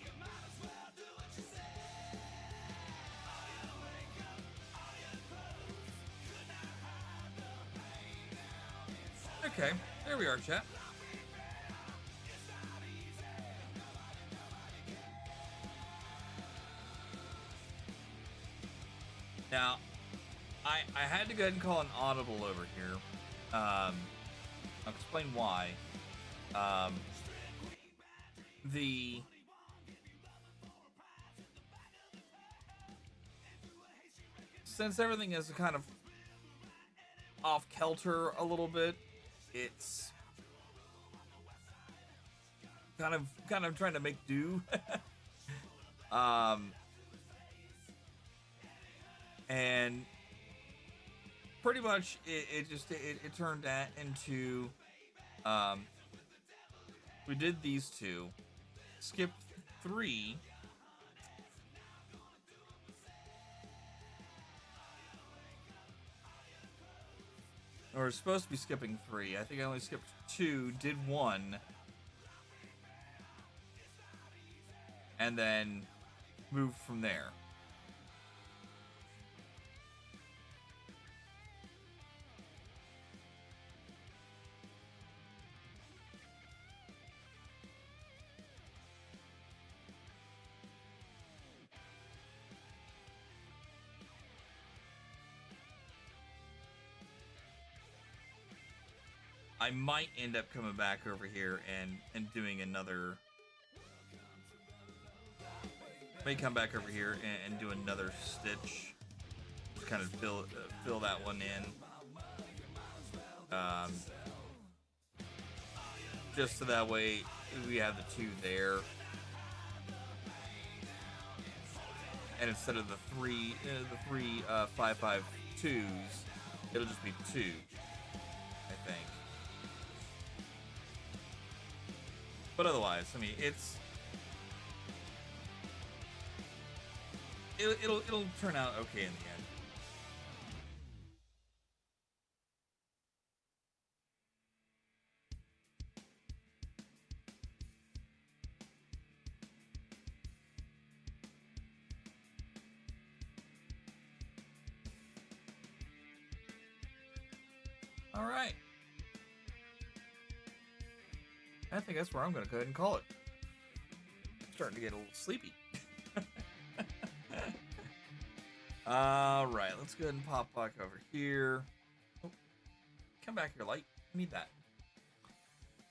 Okay, there we are, chat. Now, I had to go ahead and call an audible over here. I'll explain why. The since everything is kind of off kilter a little bit, it's kind of trying to make do. And pretty much it turned that into we did these two, skipped 3, or supposed to be skipping 3. I think I only skipped 2, did 1, and then moved from there. I might end up coming back over here and doing another. May come back over here and do another stitch, just kind of fill that one in, just so that way we have the 2 there, and instead of the three 5-5-2s, it'll just be 2, I think. But otherwise, I mean, it'll turn out okay in the end. All right. I think that's where I'm going to go ahead and call it. I'm starting to get a little sleepy. All right, let's go ahead and pop back over here. Oh, come back here, light. I need that.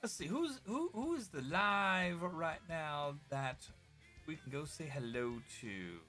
Let's see who is the live right now that we can go say hello to.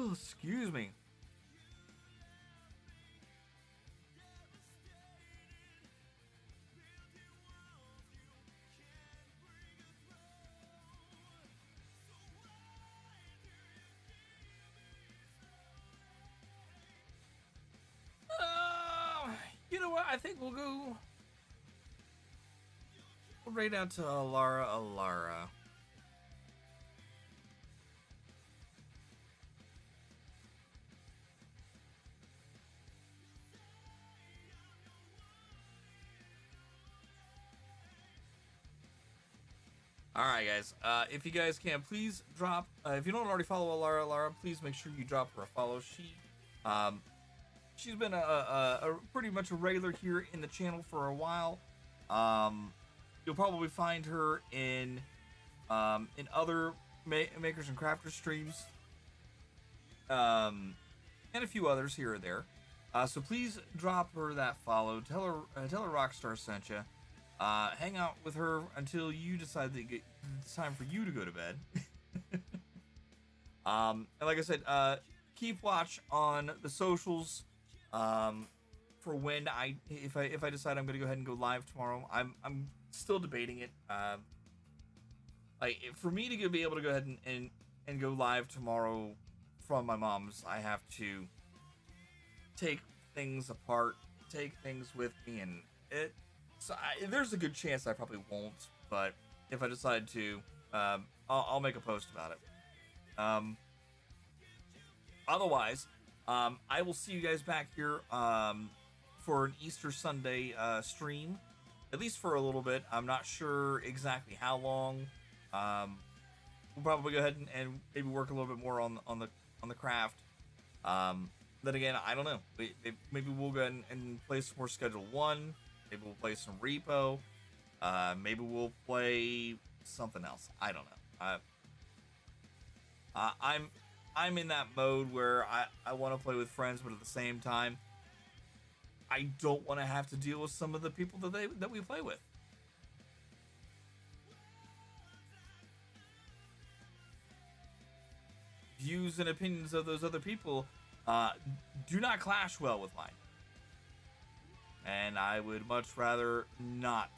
Oh, excuse me. You know what? I think we'll go right out to Alara. All right, guys. If you guys can, please drop. If you don't already follow Alara, please make sure you drop her a follow. She's been a pretty much a regular here in the channel for a while. You'll probably find her in other makers and crafters streams, and a few others here or there. So please drop her that follow. Tell her Rockstar sent you. Hang out with her until you decide that it's time for you to go to bed. And like I said, keep watch on the socials for when if I decide I'm gonna go ahead and go live tomorrow. I'm still debating it. Like for me to be able to go ahead and go live tomorrow from my mom's, I have to take things apart, take things with me, and there's a good chance I probably won't, but if I decide to, I'll make a post about it. Otherwise, I will see you guys back here for an Easter Sunday stream, at least for a little bit. I'm not sure exactly how long. We'll probably go ahead and maybe work a little bit more on the craft. Then again, I don't know. Maybe we'll go ahead and play some more Schedule 1. Maybe we'll play some Repo. Maybe we'll play something else. I don't know. I'm in that mode where I want to play with friends, but at the same time, I don't want to have to deal with some of the people that we play with. Views and opinions of those other people do not clash well with mine. And I would much rather not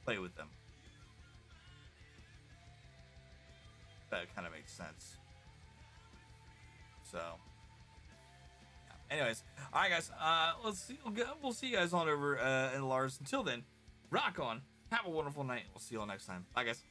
play with them. That kind of makes sense. So, yeah. Anyways, all right, guys. Let's see. We'll see you guys on over in Lars. Until then, rock on. Have a wonderful night. We'll see you all next time. Bye, guys.